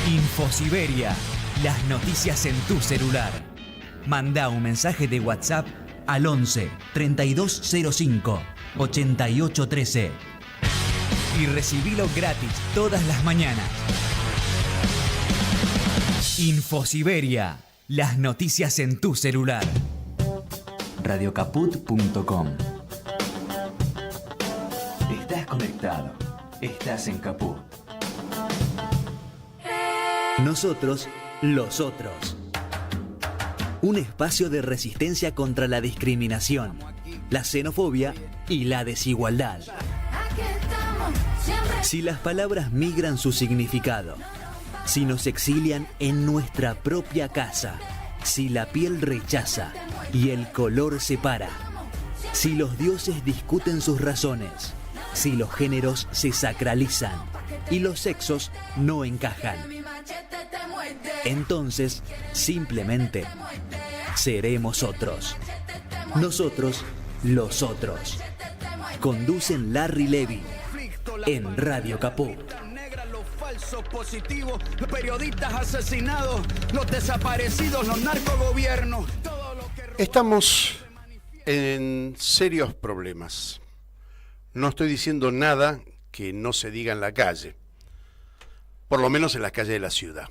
Infosiberia, las noticias en tu celular. Mandá un mensaje de WhatsApp al 11 3205 8813 y recibilo gratis todas las mañanas. Infosiberia, las noticias en tu celular. Radiocaput.com. Estás conectado. Estás en Caput. Nosotros, los otros. Un espacio de resistencia contra la discriminación, la xenofobia y la desigualdad. Si las palabras migran su significado, si nos exilian en nuestra propia casa, si la piel rechaza y el color separa, si los dioses discuten sus razones, si los géneros se sacralizan y los sexos no encajan, entonces simplemente seremos otros. Nosotros, los otros. Conducen Larry Levy en Radio Caput. Los positivos, los periodistas asesinados, los desaparecidos, los narcogobiernos. Estamos en serios problemas. No estoy diciendo nada que no se diga en la calle, por lo menos en las calles de la ciudad.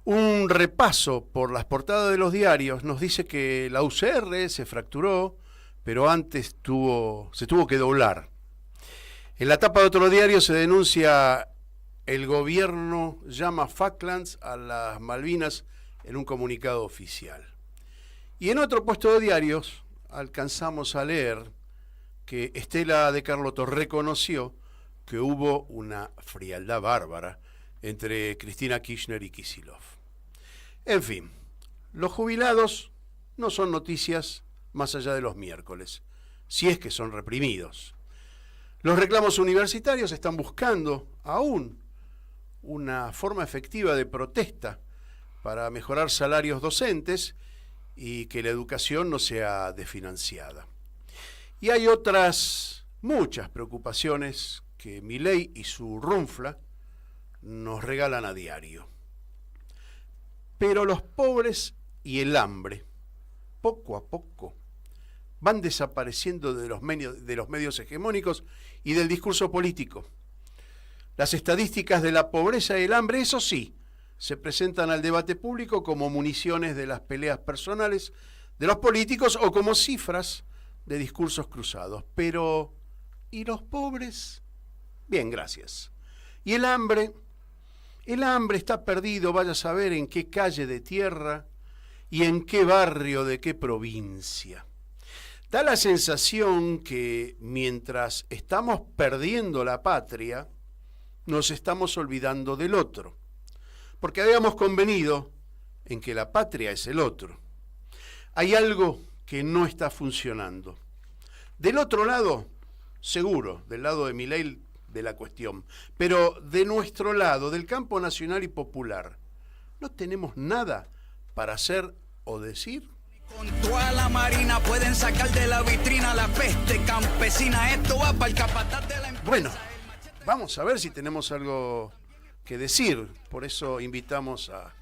Un repaso por las portadas de los diarios nos dice que la UCR se fracturó, pero antes se tuvo que doblar. En la tapa de otro diario se denuncia: el gobierno llama Falklands a las Malvinas en un comunicado oficial. Y en otro puesto de diarios alcanzamos a leer que Estela de Carlotto reconoció que hubo una frialdad bárbara entre Cristina Kirchner y Kicillof. En fin, los jubilados no son noticias más allá de los miércoles, si es que son reprimidos. Los reclamos universitarios están buscando aún una forma efectiva de protesta para mejorar salarios docentes y que la educación no sea desfinanciada. Y hay otras muchas preocupaciones que Milei y su runfla nos regalan a diario. Pero los pobres y el hambre, poco a poco, van desapareciendo de los medios hegemónicos y del discurso político. Las estadísticas de la pobreza y el hambre, eso sí, se presentan al debate público como municiones de las peleas personales de los políticos o como cifras de discursos cruzados. Pero, ¿y los pobres? Bien, gracias. ¿Y el hambre? El hambre está perdido, vaya a saber en qué calle de tierra y en qué barrio de qué provincia. Da la sensación que mientras estamos perdiendo la patria, nos estamos olvidando del otro, porque habíamos convenido en que la patria es el otro. Hay algo que no está funcionando. Del otro lado, seguro, del lado de Milei de la cuestión, pero de nuestro lado, del campo nacional y popular, ¿no tenemos nada para hacer o decir? Con toda la marina pueden sacar de la vitrina la peste campesina. Esto va para el capataz de la empresa. Bueno, vamos a ver si tenemos algo que decir. Por eso invitamos a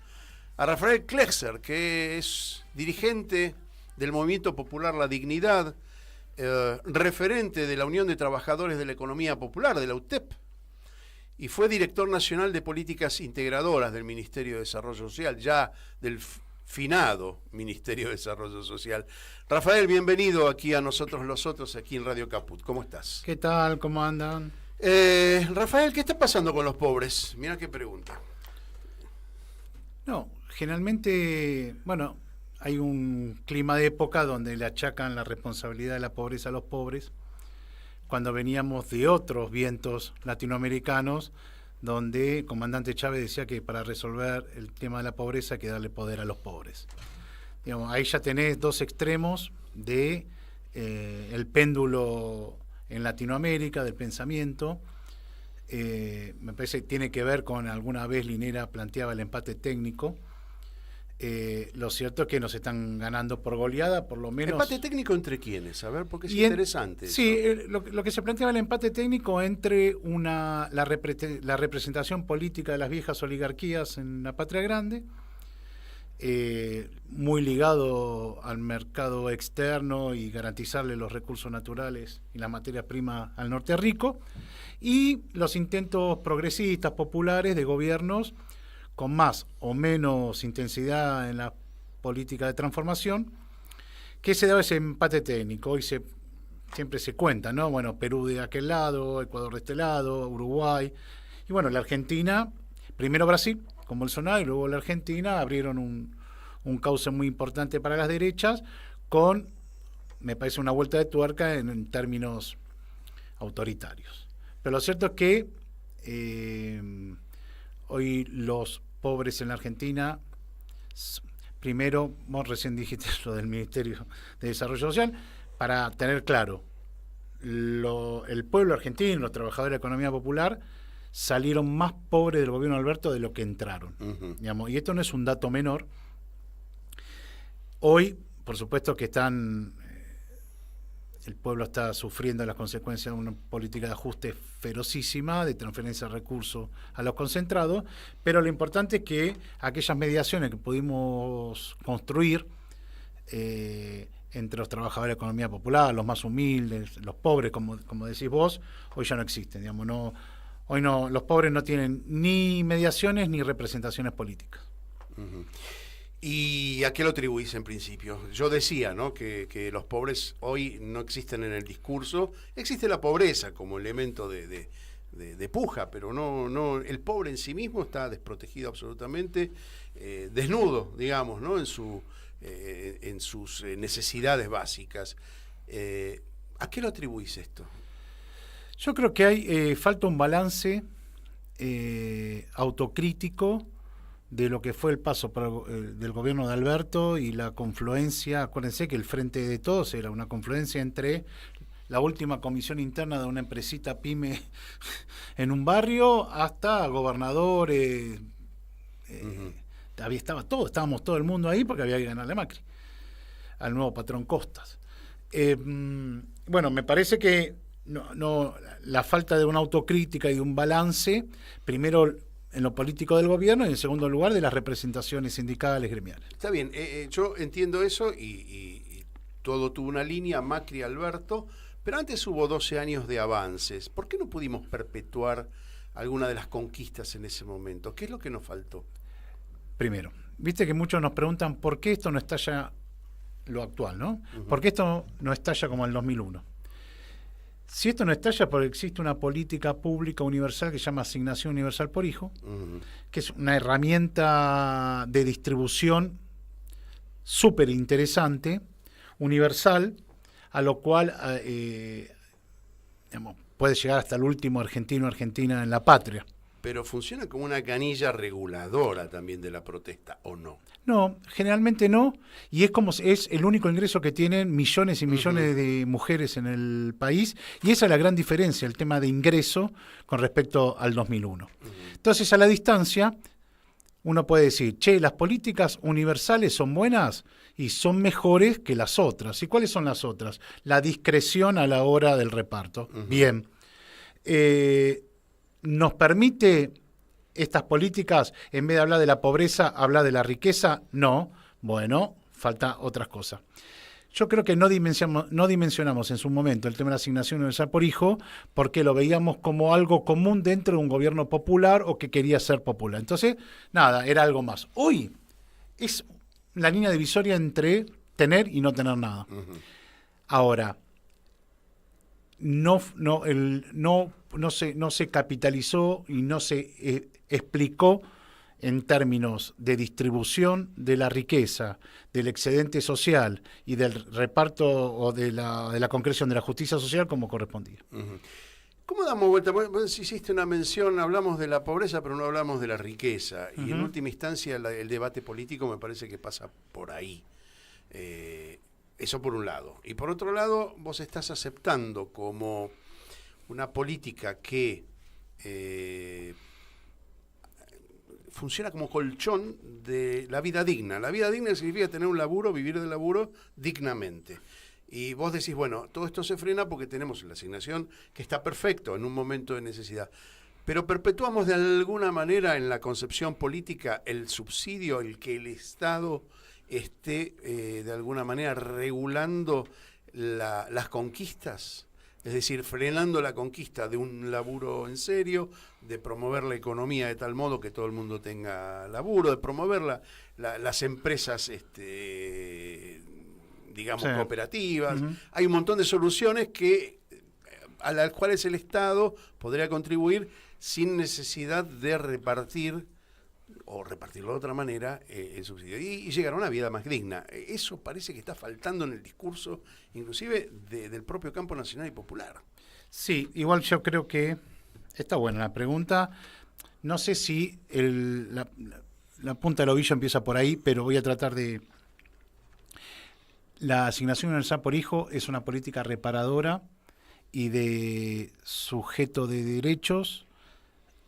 Rafael Klexer, que es dirigente del Movimiento Popular La Dignidad, referente de la Unión de Trabajadores de la Economía Popular, de la UTEP, y fue director nacional de políticas integradoras del Ministerio de Desarrollo Social, ya del finado Ministerio de Desarrollo Social. Rafael, bienvenido aquí a Nosotros los Otros, aquí en Radio Caput. ¿Cómo estás? ¿Qué tal? ¿Cómo andan? Rafael, ¿qué está pasando con los pobres? Mira qué pregunta. No, generalmente, bueno, hay un clima de época donde le achacan la responsabilidad de la pobreza a los pobres, cuando veníamos de otros vientos latinoamericanos, donde el comandante Chávez decía que para resolver el tema de la pobreza hay que darle poder a los pobres. Digamos, ahí ya tenés dos extremos de el péndulo en Latinoamérica del pensamiento. Me parece que tiene que ver con, alguna vez Linera planteaba el empate técnico. Lo cierto es que nos están ganando por goleada, por lo menos. ¿Empate técnico entre quiénes? A ver, porque es Y interesante. Sí, eso. lo que se planteaba el empate técnico entre la representación política de las viejas oligarquías en la Patria Grande, muy ligado al mercado externo y garantizarle los recursos naturales y la materia prima al norte rico, y los intentos progresistas, populares, de gobiernos con más o menos intensidad en la política de transformación, que se daba ese empate técnico. Hoy siempre se cuenta, ¿no? Bueno, Perú de aquel lado, Ecuador de este lado, Uruguay, y bueno, la Argentina, primero Brasil con Bolsonaro y luego la Argentina abrieron un cauce muy importante para las derechas con, me parece, una vuelta de tuerca en términos autoritarios. Pero lo cierto es que hoy los pobres en la Argentina, primero, vos recién dijiste lo del Ministerio de Desarrollo Social, para tener claro, el pueblo argentino, los trabajadores de la economía popular, salieron más pobres del gobierno de Alberto de lo que entraron. Digamos, y esto no es un dato menor. Hoy, por supuesto que el pueblo está sufriendo las consecuencias de una política de ajuste ferocísima, de transferencia de recursos a los concentrados, pero lo importante es que aquellas mediaciones que pudimos construir entre los trabajadores de la economía popular, los más humildes, los pobres, como decís vos, hoy ya no existen. Digamos, hoy los pobres no tienen ni mediaciones ni representaciones políticas. ¿Y a qué lo atribuís en principio? Yo decía, ¿no?, que los pobres hoy no existen en el discurso. Existe la pobreza como elemento de puja, pero no el pobre en sí mismo está desprotegido absolutamente, desnudo, digamos, ¿no?, en sus necesidades básicas. ¿A qué lo atribuís esto? Yo creo que falta un balance autocrítico de lo que fue el paso del gobierno de Alberto y la confluencia. Acuérdense que el Frente de Todos era una confluencia entre la última comisión interna de una empresita pyme en un barrio hasta gobernadores. Estábamos todo el mundo ahí porque había que ganarle a Macri, al nuevo patrón Costas. Bueno, me parece que la falta de una autocrítica y de un balance, primero en lo político del gobierno y en segundo lugar de las representaciones sindicales, gremiales. Está bien, yo entiendo eso y todo tuvo una línea, Macri, Alberto, pero antes hubo 12 años de avances. ¿Por qué no pudimos perpetuar alguna de las conquistas en ese momento? ¿Qué es lo que nos faltó? Primero, viste que muchos nos preguntan por qué esto no estalla lo actual, ¿no? ¿Por qué esto no estalla como el 2001? Si esto no estalla, porque existe una política pública universal que se llama Asignación Universal por Hijo, que es una herramienta de distribución súper interesante, universal, a lo cual puede llegar hasta el último argentino o argentina en la patria. Pero funciona como una canilla reguladora también de la protesta, ¿o no? No, generalmente no, y es el único ingreso que tienen millones y millones de mujeres en el país, y esa es la gran diferencia, el tema de ingreso con respecto al 2001. Entonces, a la distancia, uno puede decir, las políticas universales son buenas y son mejores que las otras. ¿Y cuáles son las otras? La discreción a la hora del reparto. Bien. ¿Nos permite estas políticas, en vez de hablar de la pobreza, hablar de la riqueza? No. Bueno, falta otras cosas. Yo creo que no dimensionamos en su momento el tema de la asignación universal por hijo porque lo veíamos como algo común dentro de un gobierno popular o que quería ser popular. Entonces, nada, era algo más. Hoy es la línea divisoria entre tener y no tener nada. Ahora, no se capitalizó y no se explicó en términos de distribución de la riqueza, del excedente social y del reparto o de la concreción de la justicia social como correspondía. ¿Cómo damos vuelta? Vos hiciste una mención, hablamos de la pobreza, pero no hablamos de la riqueza. Y en última instancia el debate político me parece que pasa por ahí. Eso por un lado. Y por otro lado, vos estás aceptando como una política que funciona como colchón de la vida digna. La vida digna significa tener un laburo, vivir del laburo dignamente. Y vos decís, bueno, todo esto se frena porque tenemos la asignación que está perfecto en un momento de necesidad. Pero perpetuamos de alguna manera en la concepción política el subsidio, el que el Estado esté de alguna manera regulando las conquistas, es decir, frenando la conquista de un laburo en serio, de promover la economía de tal modo que todo el mundo tenga laburo, de promover las empresas, digamos, sí, cooperativas. Uh-huh. Hay un montón de soluciones a las cuales el Estado podría contribuir sin necesidad de repartir o repartirlo de otra manera el subsidio y llegar a una vida más digna. Eso parece que está faltando en el discurso, inclusive del propio campo nacional y popular. Sí, igual yo creo que está buena la pregunta. No sé si la punta del ovillo empieza por ahí, pero voy a tratar de... La asignación universal por hijo es una política reparadora y de sujeto de derechos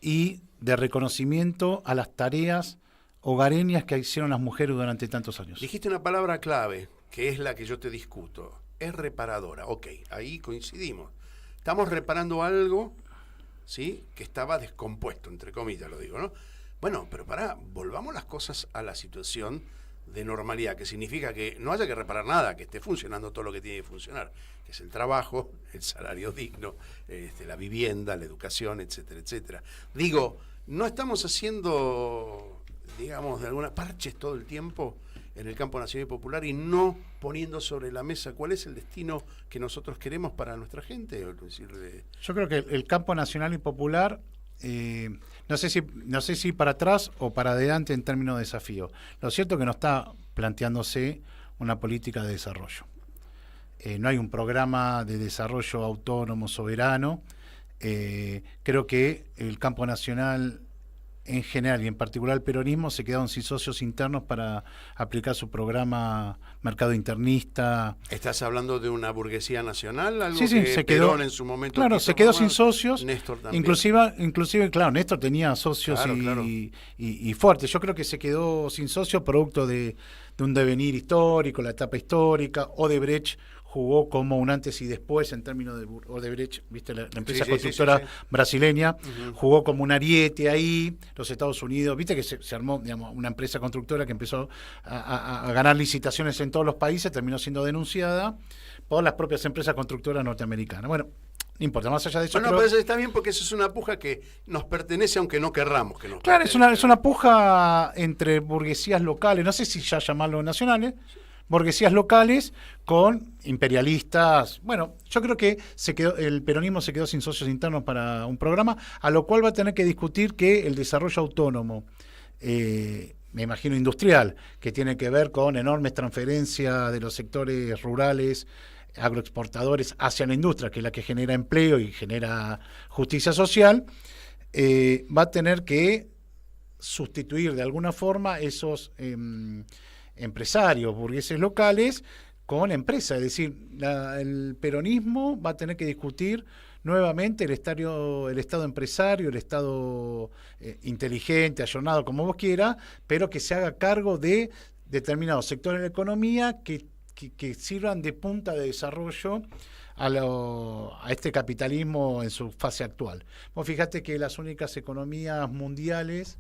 y de reconocimiento a las tareas hogareñas que hicieron las mujeres durante tantos años. Dijiste una palabra clave, que es la que yo te discuto. Es reparadora. Ok, ahí coincidimos. Estamos reparando algo, ¿sí?, que estaba descompuesto, entre comillas lo digo, ¿no? Bueno, pero volvamos las cosas a la situación de normalidad, que significa que no haya que reparar nada, que esté funcionando todo lo que tiene que funcionar, que es el trabajo, el salario digno, la vivienda, la educación, etcétera, etcétera. Digo, no estamos haciendo, digamos, de alguna parches todo el tiempo en el campo nacional y popular y no poniendo sobre la mesa cuál es el destino que nosotros queremos para nuestra gente. Es decir, yo creo que el campo nacional y popular, no sé si para atrás o para adelante en términos de desafío. Lo cierto es que no está planteándose una política de desarrollo. No hay un programa de desarrollo autónomo, soberano. Creo que el campo nacional en general y en particular el peronismo se quedaron sin socios internos para aplicar su programa mercado internista. ¿Estás hablando de una burguesía nacional? Algo sí, que se Perón quedó, en su momento... Claro, se quedó sin socios. Néstor también. Inclusive, claro, Néstor tenía socios y fuertes. Yo creo que se quedó sin socios producto de un devenir histórico, la etapa histórica. Odebrecht jugó como un antes y después en términos de Odebrecht, viste, la empresa constructora brasileña, jugó como un ariete ahí. Los Estados Unidos, viste que se armó, digamos, una empresa constructora que empezó a ganar licitaciones en todos los países, terminó siendo denunciada por las propias empresas constructoras norteamericanas. Bueno, no importa, más allá de eso. Bueno, pero eso está bien porque eso es una puja que nos pertenece aunque no querramos que nos Claro, es una puja entre burguesías locales, no sé si ya llamarlo nacionales, burguesías locales con imperialistas. Bueno, yo creo que el peronismo se quedó sin socios internos para un programa, a lo cual va a tener que discutir que el desarrollo autónomo, me imagino industrial, que tiene que ver con enormes transferencias de los sectores rurales, agroexportadores hacia la industria, que es la que genera empleo y genera justicia social, va a tener que sustituir de alguna forma esos empresarios burgueses locales con empresas. Es decir, el peronismo va a tener que discutir nuevamente el Estado empresario, el Estado inteligente, ayornado, como vos quieras, pero que se haga cargo de determinados sectores de la economía que sirvan de punta de desarrollo a este capitalismo en su fase actual. Vos fijate que las únicas economías mundiales,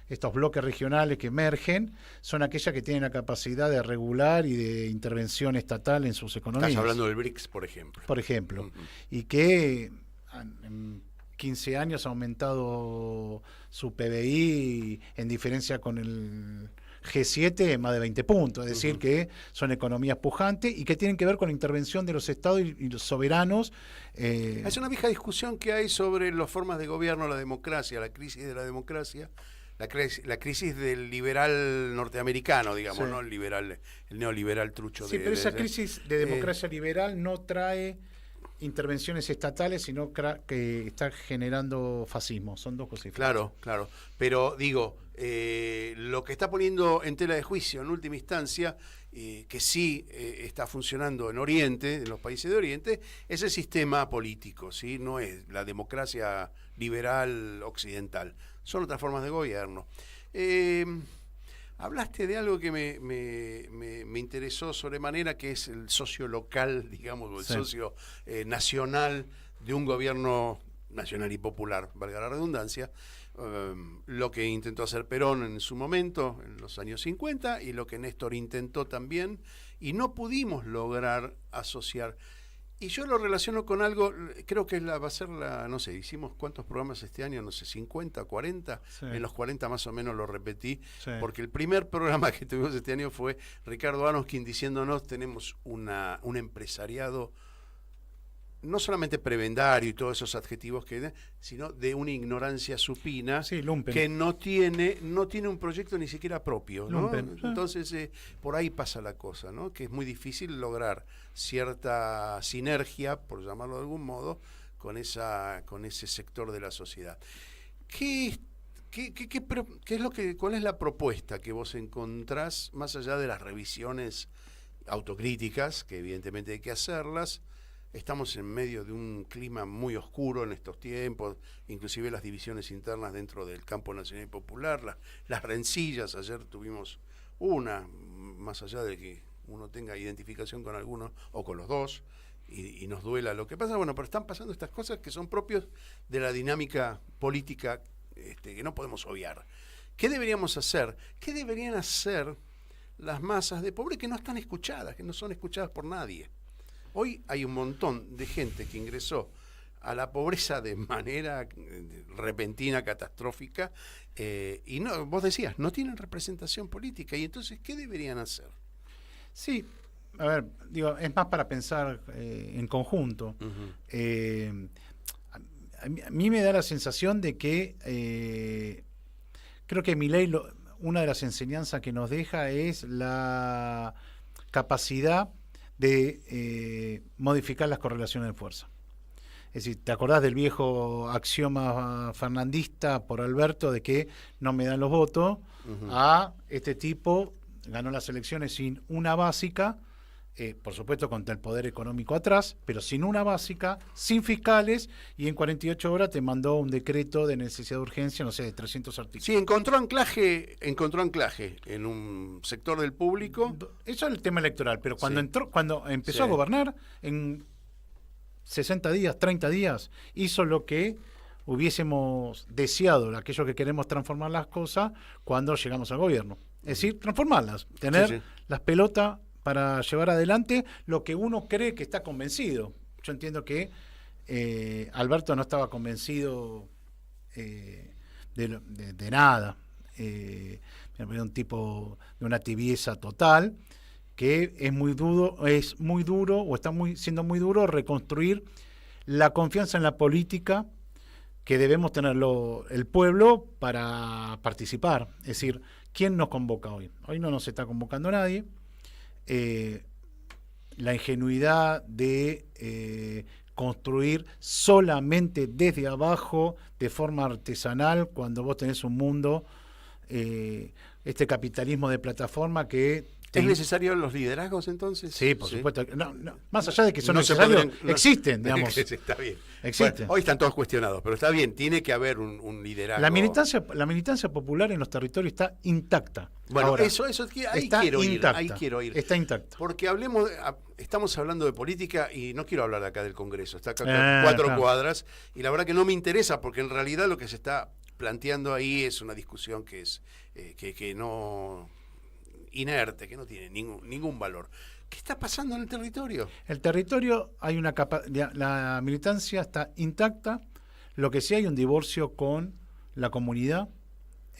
estos bloques regionales que emergen, son aquellas que tienen la capacidad de regular y de intervención estatal en sus economías. Estás hablando del BRICS, por ejemplo. Por ejemplo. Y que en 15 años ha aumentado su PBI en diferencia con el G7 más de 20 puntos, es decir, que son economías pujantes y que tienen que ver con la intervención de los estados y los soberanos. Es una vieja discusión que hay sobre las formas de gobierno, la democracia, la crisis de la democracia, la crisis del liberal norteamericano, digamos, ¿no? El neoliberal trucho. Sí, pero esa crisis de democracia liberal no trae intervenciones estatales, sino que está generando fascismo. Son dos cosas diferentes. Claro. Pero digo, lo que está poniendo en tela de juicio en última instancia, que sí está funcionando en Oriente, en los países de Oriente, es el sistema político, ¿sí? No es la democracia liberal occidental, son otras formas de gobierno. Hablaste de algo que me interesó sobremanera, que es el socio local, digamos, o el socio nacional de un gobierno nacional y popular, valga la redundancia, lo que intentó hacer Perón en su momento, en los años 50, y lo que Néstor intentó también, y no pudimos lograr asociar. Y yo lo relaciono con algo, creo que va a ser no sé, hicimos cuántos programas este año, no sé, 50, 40, en los 40 más o menos lo repetí, porque el primer programa que tuvimos este año fue Ricardo Anoskin diciéndonos, tenemos un empresariado no solamente prebendario y todos esos adjetivos sino de una ignorancia supina, que no tiene un proyecto ni siquiera propio, ¿no? Entonces por ahí pasa la cosa, ¿no? Que es muy difícil lograr cierta sinergia, por llamarlo de algún modo, con ese sector de la sociedad. ¿Cuál es la propuesta que vos encontrás, más allá de las revisiones autocríticas, que evidentemente hay que hacerlas? Estamos en medio de un clima muy oscuro en estos tiempos, inclusive las divisiones internas dentro del campo nacional y popular, las rencillas. Ayer tuvimos una, más allá de que uno tenga identificación con alguno o con los dos y nos duela lo que pasa, bueno, pero están pasando estas cosas que son propios de la dinámica política que no podemos obviar. ¿Qué deberíamos hacer? ¿Qué deberían hacer las masas de pobres que no están escuchadas, que no son escuchadas por nadie? Hoy hay un montón de gente que ingresó a la pobreza de manera repentina, catastrófica, y no, vos decías, no tienen representación política. Y entonces, ¿qué deberían hacer? Sí, a ver, digo, es más para pensar en conjunto. A mí me da la sensación de que creo que Milei, una de las enseñanzas que nos deja es la capacidad de modificar las correlaciones de fuerza. Es decir, ¿te acordás del viejo axioma fernandista por Alberto de que no me dan los votos? A este tipo ganó las elecciones sin una básica, por supuesto con el poder económico atrás, pero sin una básica, sin fiscales, y en 48 horas te mandó un decreto de necesidad de urgencia, no sé, de 300 artículos. Sí, encontró anclaje en un sector del público. Eso es el tema electoral, pero cuando empezó a gobernar, en 60 días, 30 días, hizo lo que hubiésemos deseado, aquellos que queremos transformar las cosas cuando llegamos al gobierno. Es decir, transformarlas, tener las pelotas para llevar adelante lo que uno cree que está convencido. Yo entiendo que Alberto no estaba convencido de nada. Me parece un tipo de una tibieza total, que es muy duro o está siendo muy duro reconstruir la confianza en la política que debemos tener el pueblo para participar. Es decir, ¿quién nos convoca hoy? Hoy no nos está convocando nadie. La ingenuidad de construir solamente desde abajo, de forma artesanal, cuando vos tenés un mundo, este capitalismo de plataforma que... ¿Es necesario los liderazgos entonces? Sí, por supuesto. No, más allá de que son necesarios, existen, digamos. Está bien. Existen. Bueno, hoy están todos cuestionados, pero está bien, tiene que haber un liderazgo. La militancia popular en los territorios está intacta. Bueno, ahora, ahí quiero ir. Está intacta. Porque estamos hablando de política y no quiero hablar acá del Congreso, está acá 4 cuadras, y la verdad que no me interesa, porque en realidad lo que se está planteando ahí es una discusión que es que no... inerte, que no tiene ningún valor. ¿Qué está pasando en el territorio? El territorio, hay la militancia está intacta, lo que sí hay un divorcio con la comunidad,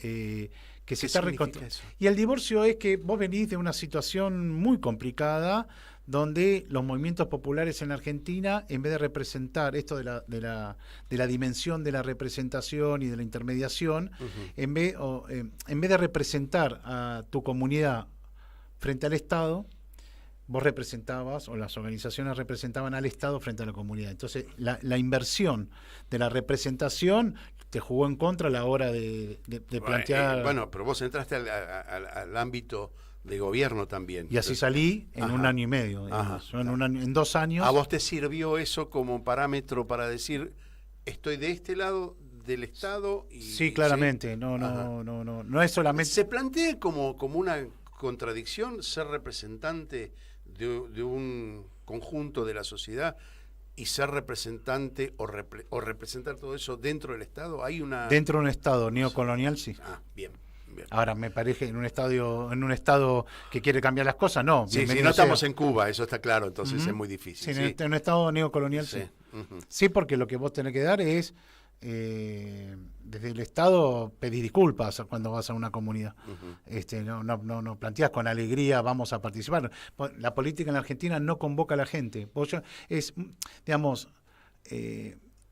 que se está reconstruyendo. Y el divorcio es que vos venís de una situación muy complicada, donde los movimientos populares en la Argentina, en vez de representar esto de la dimensión de la representación y de la intermediación, en vez de representar a tu comunidad frente al Estado, vos representabas, o las organizaciones representaban al Estado frente a la comunidad. Entonces, la inversión de la representación te jugó en contra a la hora de plantear... Bueno, pero vos entraste al ámbito de gobierno también. Y así salí en un año y medio. En 2 años. ¿A vos te sirvió eso como parámetro para decir, estoy de este lado del Estado. Sí, claramente. No es solamente. ¿Se plantea como una contradicción ser representante de un conjunto de la sociedad y ser representante o representar todo eso dentro del Estado? ¿Hay una Dentro de un Estado neocolonial, sí. Bien. Ahora, me parece en un estado que quiere cambiar las cosas, no. Sí, no estamos en Cuba, eso está claro, entonces es muy difícil. Sí, en un estado neocolonial, sí. Sí, porque lo que vos tenés que dar es, desde el Estado, pedir disculpas cuando vas a una comunidad. No planteás con alegría, vamos a participar. La política en la Argentina no convoca a la gente.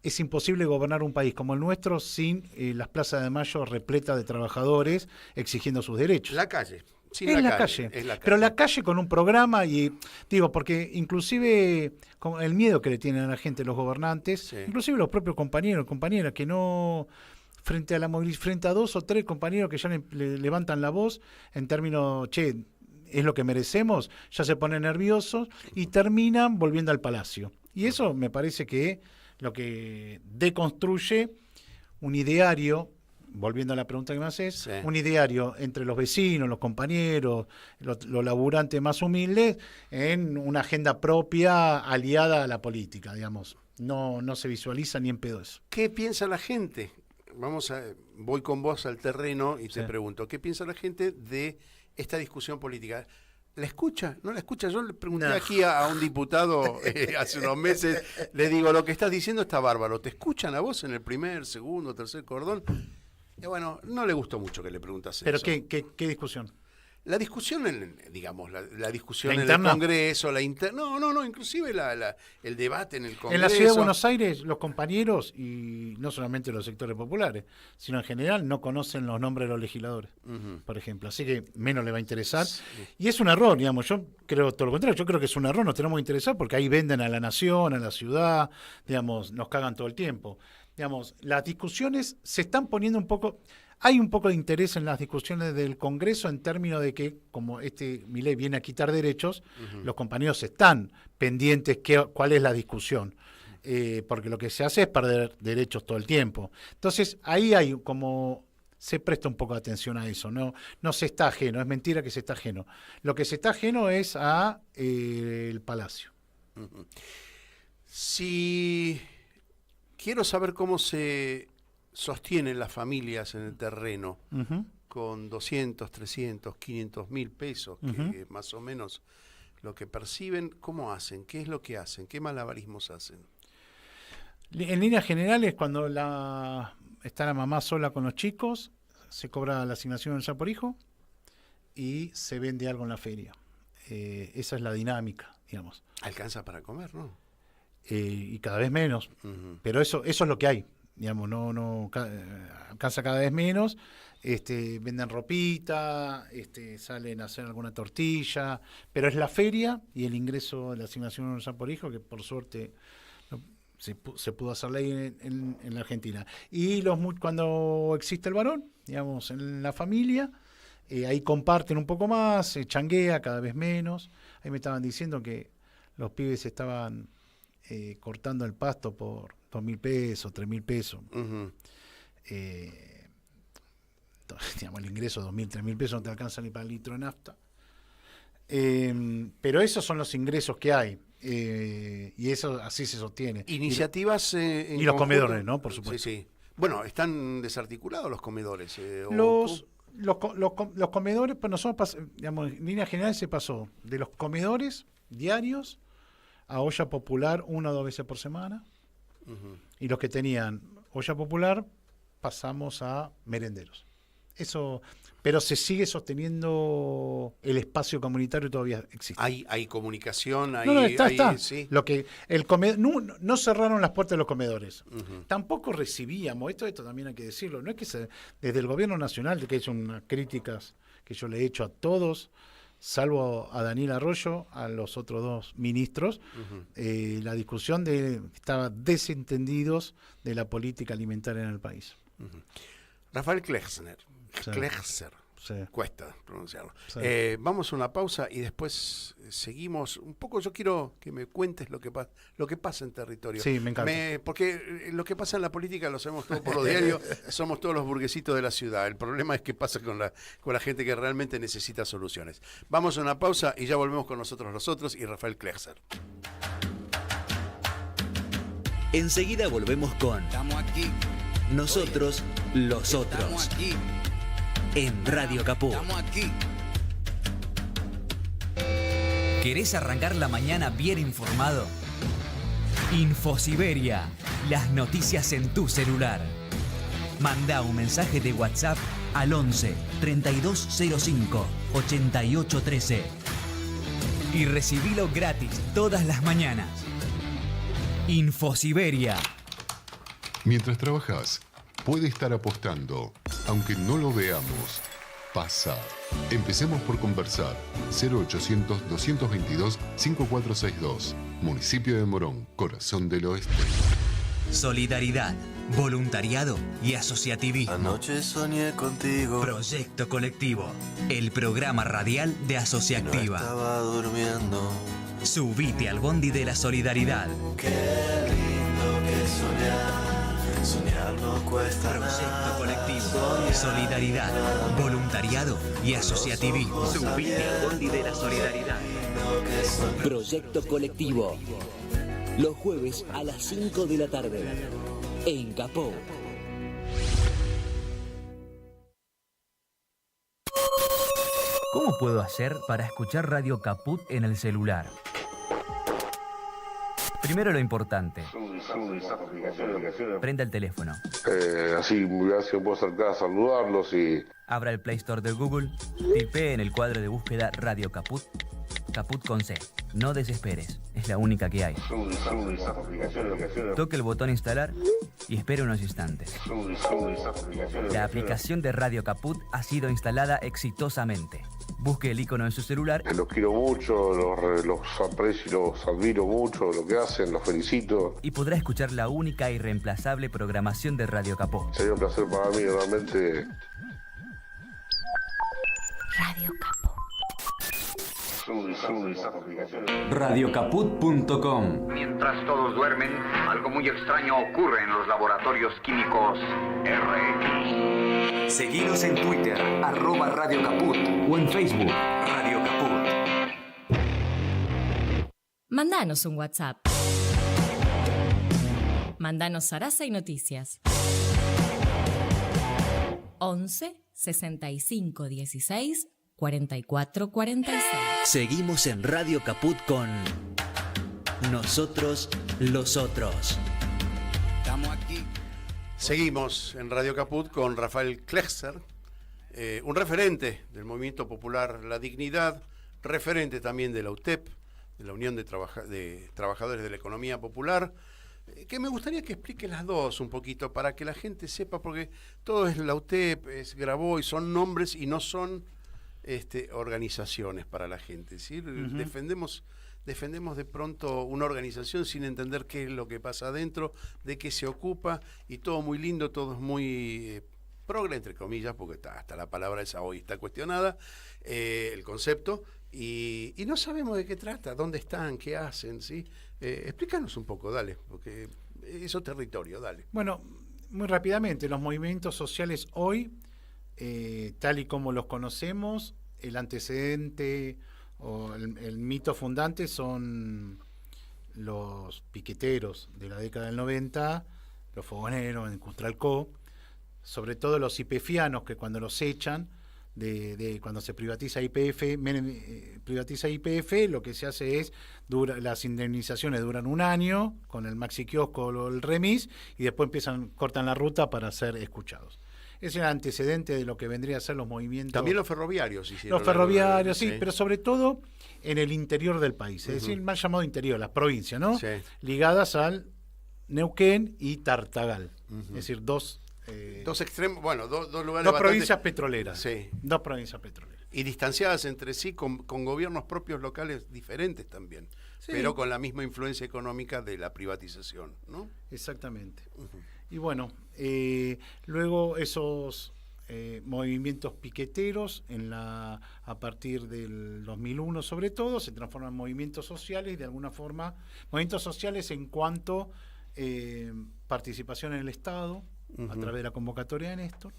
Es imposible gobernar un país como el nuestro sin las plazas de Mayo repletas de trabajadores exigiendo sus derechos. La calle. Es la calle. Pero la calle con un programa porque inclusive con el miedo que le tienen a la gente los gobernantes, inclusive los propios compañeros, compañeras, que no frente a 2 o 3 compañeros que ya le levantan la voz en términos, es lo que merecemos, ya se ponen nerviosos y terminan volviendo al palacio. Y eso me parece que lo que deconstruye un ideario, volviendo a la pregunta que me haces, un ideario entre los vecinos, los compañeros, los laburantes más humildes, en una agenda propia aliada a la política, digamos. No se visualiza ni en pedo eso. ¿Qué piensa la gente? Voy con vos al terreno y te pregunto, ¿qué piensa la gente de esta discusión política? ¿La escucha? ¿No la escucha? Yo le pregunté aquí a un diputado hace unos meses, le digo, lo que estás diciendo está bárbaro. ¿Te escuchan a vos en el primer, segundo, tercer cordón? Y bueno, no le gustó mucho que le preguntas ¿Pero eso. ¿Pero qué discusión? La discusión, la discusión ¿La en interna? el Congreso, no, inclusive el debate en el Congreso. En la Ciudad de Buenos Aires, los compañeros, y no solamente los sectores populares, sino en general, no conocen los nombres de los legisladores, por ejemplo. Así que menos le va a interesar. Sí. Y es un error, digamos. Yo creo todo lo contrario. Yo creo que es un error. Nos tenemos que interesar porque ahí venden a la nación, a la ciudad, digamos, nos cagan todo el tiempo. Digamos, las discusiones se están poniendo un poco... Hay un poco de interés en las discusiones del Congreso en términos de que, como Milei viene a quitar derechos, los compañeros están pendientes cuál es la discusión, porque lo que se hace es perder derechos todo el tiempo. Entonces, ahí hay como... se presta un poco de atención a eso, no se está ajeno, es mentira que se está ajeno. Lo que se está ajeno es a el Palacio. Si quiero saber cómo se sostienen las familias en el terreno, con 200, 300, 500 mil pesos, que es más o menos lo que perciben, ¿cómo hacen? ¿Qué es lo que hacen? ¿Qué malabarismos hacen? En líneas generales, cuando está la mamá sola con los chicos, se cobra la asignación ya por hijo y se vende algo en la feria. Esa es la dinámica, digamos. Alcanza para comer, ¿no? Y cada vez menos. Pero eso es lo que hay. Digamos, alcanza cada vez menos, venden ropita, salen a hacer alguna tortilla, pero es la feria y el ingreso de la asignación universal por hijo, que por suerte se pudo hacer ley en la Argentina. Y cuando existe el varón, digamos, en la familia, ahí comparten un poco más, se changuea cada vez menos. Ahí me estaban diciendo que los pibes estaban cortando el pasto por 2.000 pesos, 3.000 pesos. Digamos, el ingreso de 2.000, 3.000 pesos no te alcanza ni para el litro de nafta. Pero esos son los ingresos que hay. Y eso así se sostiene. Iniciativas y los comedores, ¿no? Por supuesto. Sí. Bueno, están desarticulados los comedores. Los comedores, pues nosotros, digamos, en línea general se pasó de los comedores diarios a olla popular 1 o 2 veces por semana. Y los que tenían olla popular pasamos a merenderos. Eso, pero se sigue sosteniendo el espacio comunitario, todavía existe. Hay comunicación, está. Sí. Lo que no cerraron las puertas de los comedores. Tampoco recibíamos, esto también hay que decirlo, no es que desde el gobierno nacional, que es unas críticas que yo le he hecho a todos, salvo a Daniel Arroyo, a los otros 2 ministros, la discusión estaba desentendidos de la política alimentaria en el país. Rafael Klexner, Sí. Cuesta pronunciarlo. Sí. Vamos a una pausa y después seguimos. Un poco yo quiero que me cuentes lo que pasa en territorio. Sí, me encanta. Porque lo que pasa en la política lo sabemos todos por los diarios, somos todos los burguesitos de la ciudad. El problema es qué pasa con la gente que realmente necesita soluciones. Vamos a una pausa y ya volvemos con nosotros los otros y Rafael Klexer. Enseguida volvemos con Estamos aquí, Nosotros los estamos Otros aquí, en Radio Caput. estamos aquí. ¿Querés arrancar la mañana bien informado? Infosiberia, las noticias en tu celular. Manda un mensaje de WhatsApp al 11 3205 8813 y recibilo gratis todas las mañanas. Infosiberia. Mientras trabajas, puede estar apostando, aunque no lo veamos. Pasa. Empecemos por conversar. 0800-222-5462. Municipio de Morón, Corazón del Oeste. Solidaridad, voluntariado y asociativismo. Anoche soñé contigo. Proyecto Colectivo, el programa radial de No Asociativa. estaba durmiendo. Subite al bondi de la solidaridad. Qué lindo que soñar. Soñar no cuesta Proyecto nada. Colectivo, solidaridad, voluntariado y asociativismo. Subite al bondi de la solidaridad. Proyecto Colectivo. Los jueves a las 5 de la tarde. En Capó. ¿Cómo puedo hacer para escuchar Radio Caput en el celular? Primero lo importante. Prenda el teléfono. Así me puedo acercar a saludarlos y... Abra el Play Store de Google. Tipee en el cuadro de búsqueda Radio Caput. Caput con C. No desesperes. Es la única que hay. Toque el botón instalar y espere unos instantes. La aplicación de Radio Caput ha sido instalada exitosamente. Busque el icono en su celular Los quiero mucho, los aprecio y los admiro mucho, lo que hacen, los felicito. y podrá escuchar la única e irreemplazable programación de Radio Caput. Sería un placer para mí, realmente. Radio Caput. Radiocaput.com. Mientras todos duermen, algo muy extraño ocurre en los laboratorios químicos RX. Seguinos en Twitter, @Radio Caput, o en Facebook, Radio Caput. Mandanos un WhatsApp. Mandanos zaraza y noticias. 11 65 16 44 46. Seguimos en Radio Caput con Nosotros los Otros. Estamos aquí. Seguimos en Radio Caput con Rafael Klexer, un referente del movimiento popular La Dignidad, referente también de la UTEP, de la Unión de Trabajadores de la Economía Popular, que me gustaría que explique las dos un poquito para que la gente sepa, porque todo es la UTEP, es Graboy, son nombres y no son organizaciones para la gente. ¿Sí? Defendemos de pronto una organización sin entender qué es lo que pasa adentro, de qué se ocupa, y todo muy lindo, todo es muy progre, entre comillas, porque hasta la palabra esa hoy está cuestionada, el concepto, y no sabemos de qué trata, dónde están, qué hacen, ¿sí? Explícanos un poco, dale, porque eso es territorio, dale. Bueno, muy rápidamente, los movimientos sociales hoy, tal y como los conocemos, el antecedente o el mito fundante son los piqueteros de la década del 90, los fogoneros en Cutralcó, sobre todo los YPFianos, que cuando los echan, cuando se privatiza YPF, privatiza YPF, lo que se hace es, las indemnizaciones duran un año, con el maxi kiosco o el remis, y después cortan la ruta para ser escuchados. Es el antecedente de lo que vendría a ser los movimientos. También los ferroviarios hicieron. Los ferroviarios, sí, pero sobre todo en el interior del país, es decir, el mal llamado interior, las provincias, ¿no? Sí. Ligadas al Neuquén y Tartagal. Es decir, dos extremos, bueno, dos lugares. Dos provincias petroleras. Sí. Dos provincias petroleras. Y distanciadas entre sí, con gobiernos propios locales diferentes también, Sí. pero con la misma influencia económica de la privatización, ¿no? Exactamente. Y bueno, luego esos movimientos piqueteros a partir del 2001 sobre todo, se transforman en movimientos sociales y de alguna forma, movimientos sociales en cuanto participación en el Estado, a través de la convocatoria de Néstor,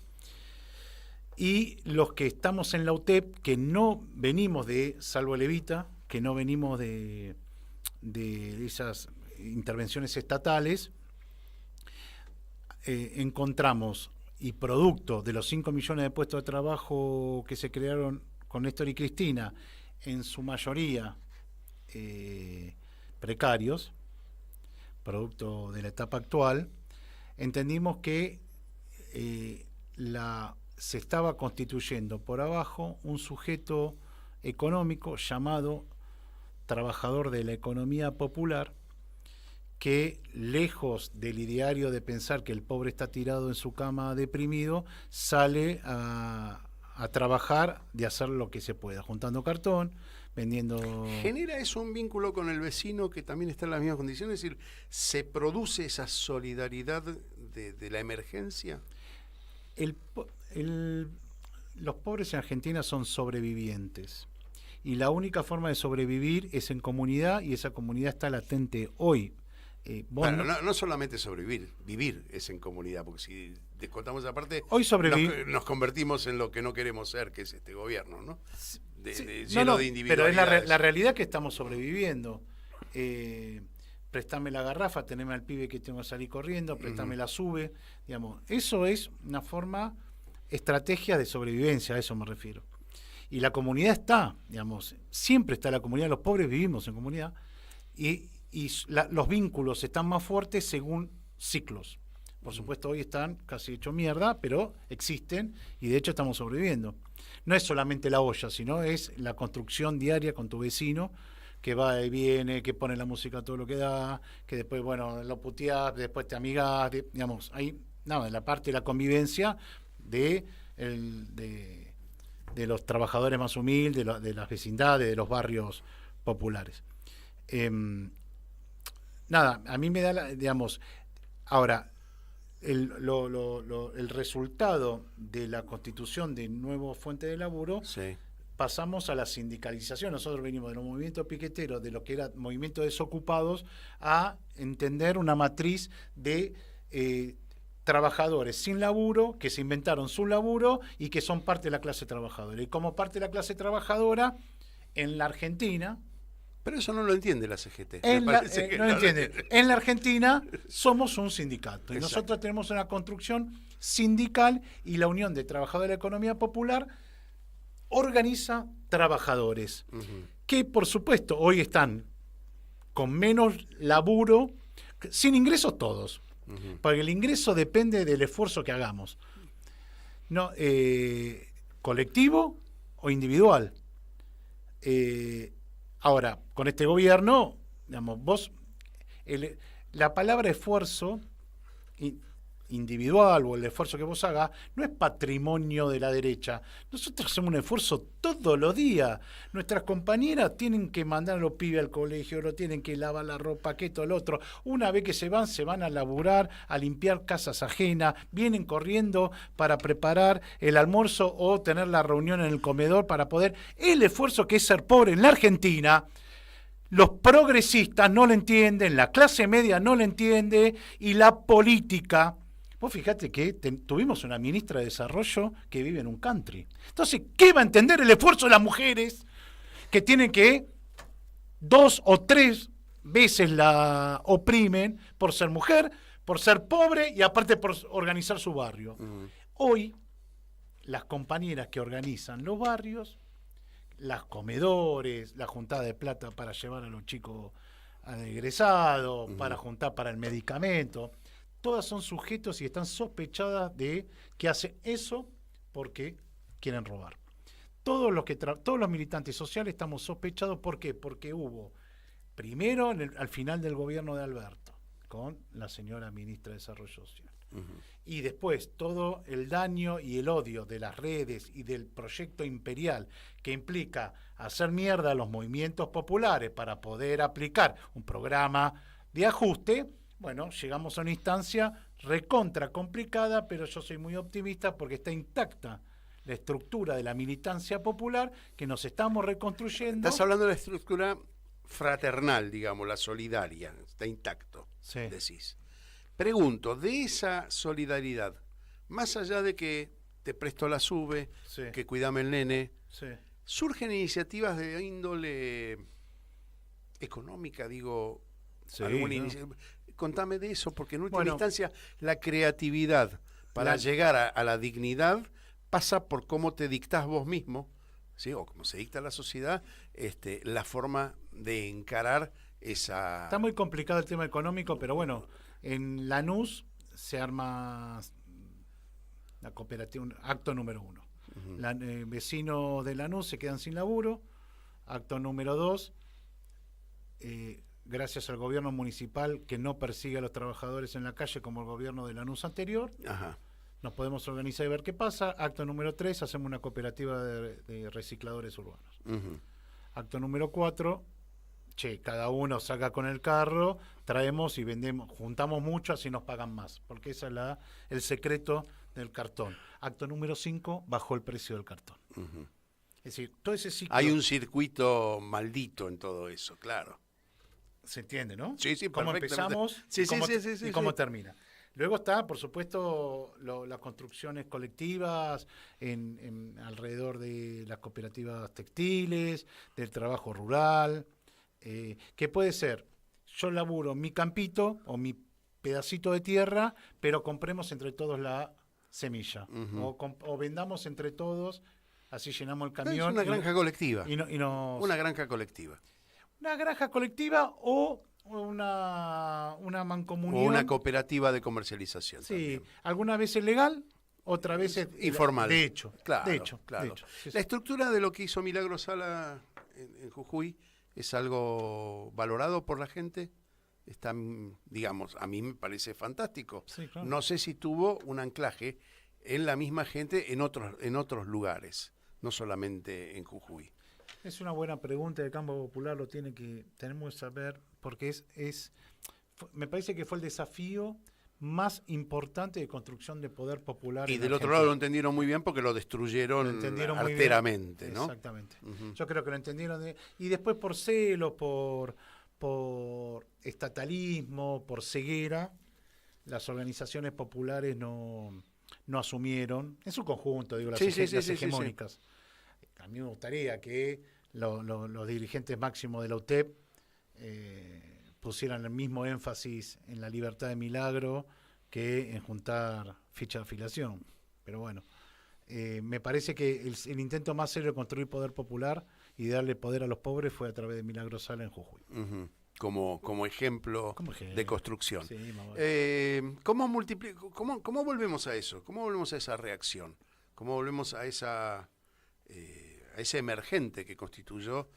y los que estamos en la UTEP, que no venimos de Salvo Levita, que no venimos de esas intervenciones estatales, encontramos, y producto de los 5 millones de puestos de trabajo que se crearon con Néstor y Cristina, en su mayoría precarios, producto de la etapa actual, entendimos que se estaba constituyendo por abajo un sujeto económico llamado trabajador de la economía popular, que lejos del ideario de pensar que el pobre está tirado en su cama deprimido, sale a trabajar, de hacer lo que se pueda, juntando cartón, vendiendo... ¿Genera eso un vínculo con el vecino que también está en las mismas condiciones? Es decir, ¿se produce esa solidaridad de la emergencia? Los pobres en Argentina son sobrevivientes. Y la única forma de sobrevivir es en comunidad, y esa comunidad está latente hoy. Bueno, no solamente sobrevivir, vivir es en comunidad, porque si descontamos esa parte, hoy nos convertimos en lo que no queremos ser, que es este gobierno, ¿no? Lleno de pero es individualidades. la realidad que estamos sobreviviendo. Préstame la garrafa, teneme al pibe que tengo que salir corriendo, préstame la sube, digamos. Eso es una forma, estrategia de sobrevivencia, a eso me refiero. Y la comunidad está, digamos, siempre está la comunidad, los pobres vivimos en comunidad, y los vínculos están más fuertes según ciclos. Por supuesto, hoy están casi hecho mierda, pero existen y de hecho estamos sobreviviendo. No es solamente la olla, sino es la construcción diaria con tu vecino, que va y viene, que pone la música a todo lo que da, que después, bueno, lo puteás, después te amigás, digamos, hay nada, la parte de la convivencia de los trabajadores más humildes, de las vecindades, de los barrios populares. Nada, a mí me da, digamos, ahora, el resultado de la constitución de nuevo fuente de laburo, sí, pasamos a la sindicalización. Nosotros venimos de los movimientos piqueteros, de lo que era movimientos desocupados, a entender una matriz de trabajadores sin laburo, que se inventaron su laburo y que son parte de la clase trabajadora. Y como parte de la clase trabajadora, en la Argentina... Pero eso no lo entiende la CGT. En la Argentina somos un sindicato. Y nosotros tenemos una construcción sindical, y la Unión de Trabajadores de la Economía Popular organiza trabajadores, que por supuesto hoy están con menos laburo, sin ingresos todos, porque el ingreso depende del esfuerzo que hagamos, no, colectivo o individual. Ahora, con este gobierno, digamos, la palabra esfuerzo individual o el esfuerzo que vos hagas no es patrimonio de la derecha. Nosotros hacemos un esfuerzo todos los días. Nuestras compañeras tienen que mandar a los pibes al colegio, lo tienen que lavar la ropa, que esto, lo otro. Una vez que se van a laburar, a limpiar casas ajenas, vienen corriendo para preparar el almuerzo o tener la reunión en el comedor para poder... El esfuerzo que es ser pobre en la Argentina... Los progresistas no lo entienden, la clase media no lo entiende, y la política... Vos fíjate que tuvimos una ministra de Desarrollo que vive en un country. Entonces, ¿qué va a entender el esfuerzo de las mujeres que tienen que 2 o 3 veces la oprimen por ser mujer, por ser pobre y aparte por organizar su barrio? Hoy, las compañeras que organizan los barrios, las comedores, la juntada de plata para llevar a los chicos egresados, para juntar para el medicamento... Todas son sujetos y están sospechadas de que hacen eso porque quieren robar. Todos los militantes sociales estamos sospechados. ¿Por qué? Porque hubo, primero al final del gobierno de Alberto, con la señora ministra de Desarrollo Social, y después todo el daño y el odio de las redes y del proyecto imperial que implica hacer mierda a los movimientos populares para poder aplicar un programa de ajuste. Bueno, llegamos a una instancia recontra complicada, pero yo soy muy optimista porque está intacta la estructura de la militancia popular que nos estamos reconstruyendo. Estás hablando de la estructura fraternal, digamos, la solidaria, está intacto, Sí. decís. Pregunto, de esa solidaridad, más allá de que te presto la sube, Sí. que cuidame el nene, Sí. surgen iniciativas de índole económica, digo, Sí, alguna ¿no? Contame de eso, porque en última Bueno, instancia la creatividad para llegar a la dignidad pasa por cómo te dictás vos mismo, ¿sí? O como se dicta la sociedad, la forma de encarar esa... Está muy complicado el tema económico, pero bueno, en Lanús se arma la cooperativa, acto número 1. Vecinos de Lanús se quedan sin laburo. Acto número 2, gracias al gobierno municipal que no persigue a los trabajadores en la calle como el gobierno de Lanús anterior, Ajá. nos podemos organizar y ver qué pasa. Acto número 3, hacemos una cooperativa de recicladores urbanos. Ujú. Acto número 4, cada uno saca con el carro, traemos y vendemos, juntamos mucho, así nos pagan más, porque ese es el secreto del cartón. Acto número 5, bajó el precio del cartón. Ujú. Es decir, todo ese ciclo... Hay un circuito maldito en todo eso, claro. ¿Se entiende, no? Sí, sí, Cómo perfectamente. empezamos Sí, y cómo, sí, sí, sí, y cómo sí. termina. Luego está, por supuesto, las construcciones colectivas alrededor de las cooperativas textiles, del trabajo rural, que puede ser, yo laburo mi campito o mi pedacito de tierra, pero compremos entre todos la semilla. Ujú. O vendamos entre todos, así llenamos el camión. Es una granja colectiva. Una granja colectiva. Una granja colectiva o una mancomunión. O una cooperativa de comercialización. Sí, también. algunas veces legal, otras veces Informal. De hecho, Claro, de hecho, claro. de hecho. Sí, sí. La estructura de lo que hizo Milagro Sala en Jujuy es algo valorado por la gente. Está, digamos, a mí me parece fantástico. Sí, claro. No sé si tuvo un anclaje en la misma gente en otros lugares, no solamente en Jujuy. Es una buena pregunta, el campo popular tenemos que saber, porque me parece que fue el desafío más importante de construcción de poder popular. Y en del otro Argentina. lado lo entendieron muy bien porque lo destruyeron Lo entendieron muy bien. arteramente, ¿no? Exactamente. Ujú. Yo creo que lo entendieron. Y después por celo, por estatalismo, por ceguera, las organizaciones populares no asumieron, en su conjunto, digo, las hegemónicas. A mí me gustaría que los dirigentes máximos de la UTEP pusieran el mismo énfasis en la libertad de Milagro que en juntar ficha de afiliación. Pero bueno, me parece que el intento más serio de construir poder popular y de darle poder a los pobres fue a través de Milagro Sala en Jujuy. Ujú. Como ejemplo de construcción. Sí, más vale. ¿Cómo volvemos a eso? ¿Cómo volvemos a esa reacción? ¿Cómo volvemos a ese emergente que constituyó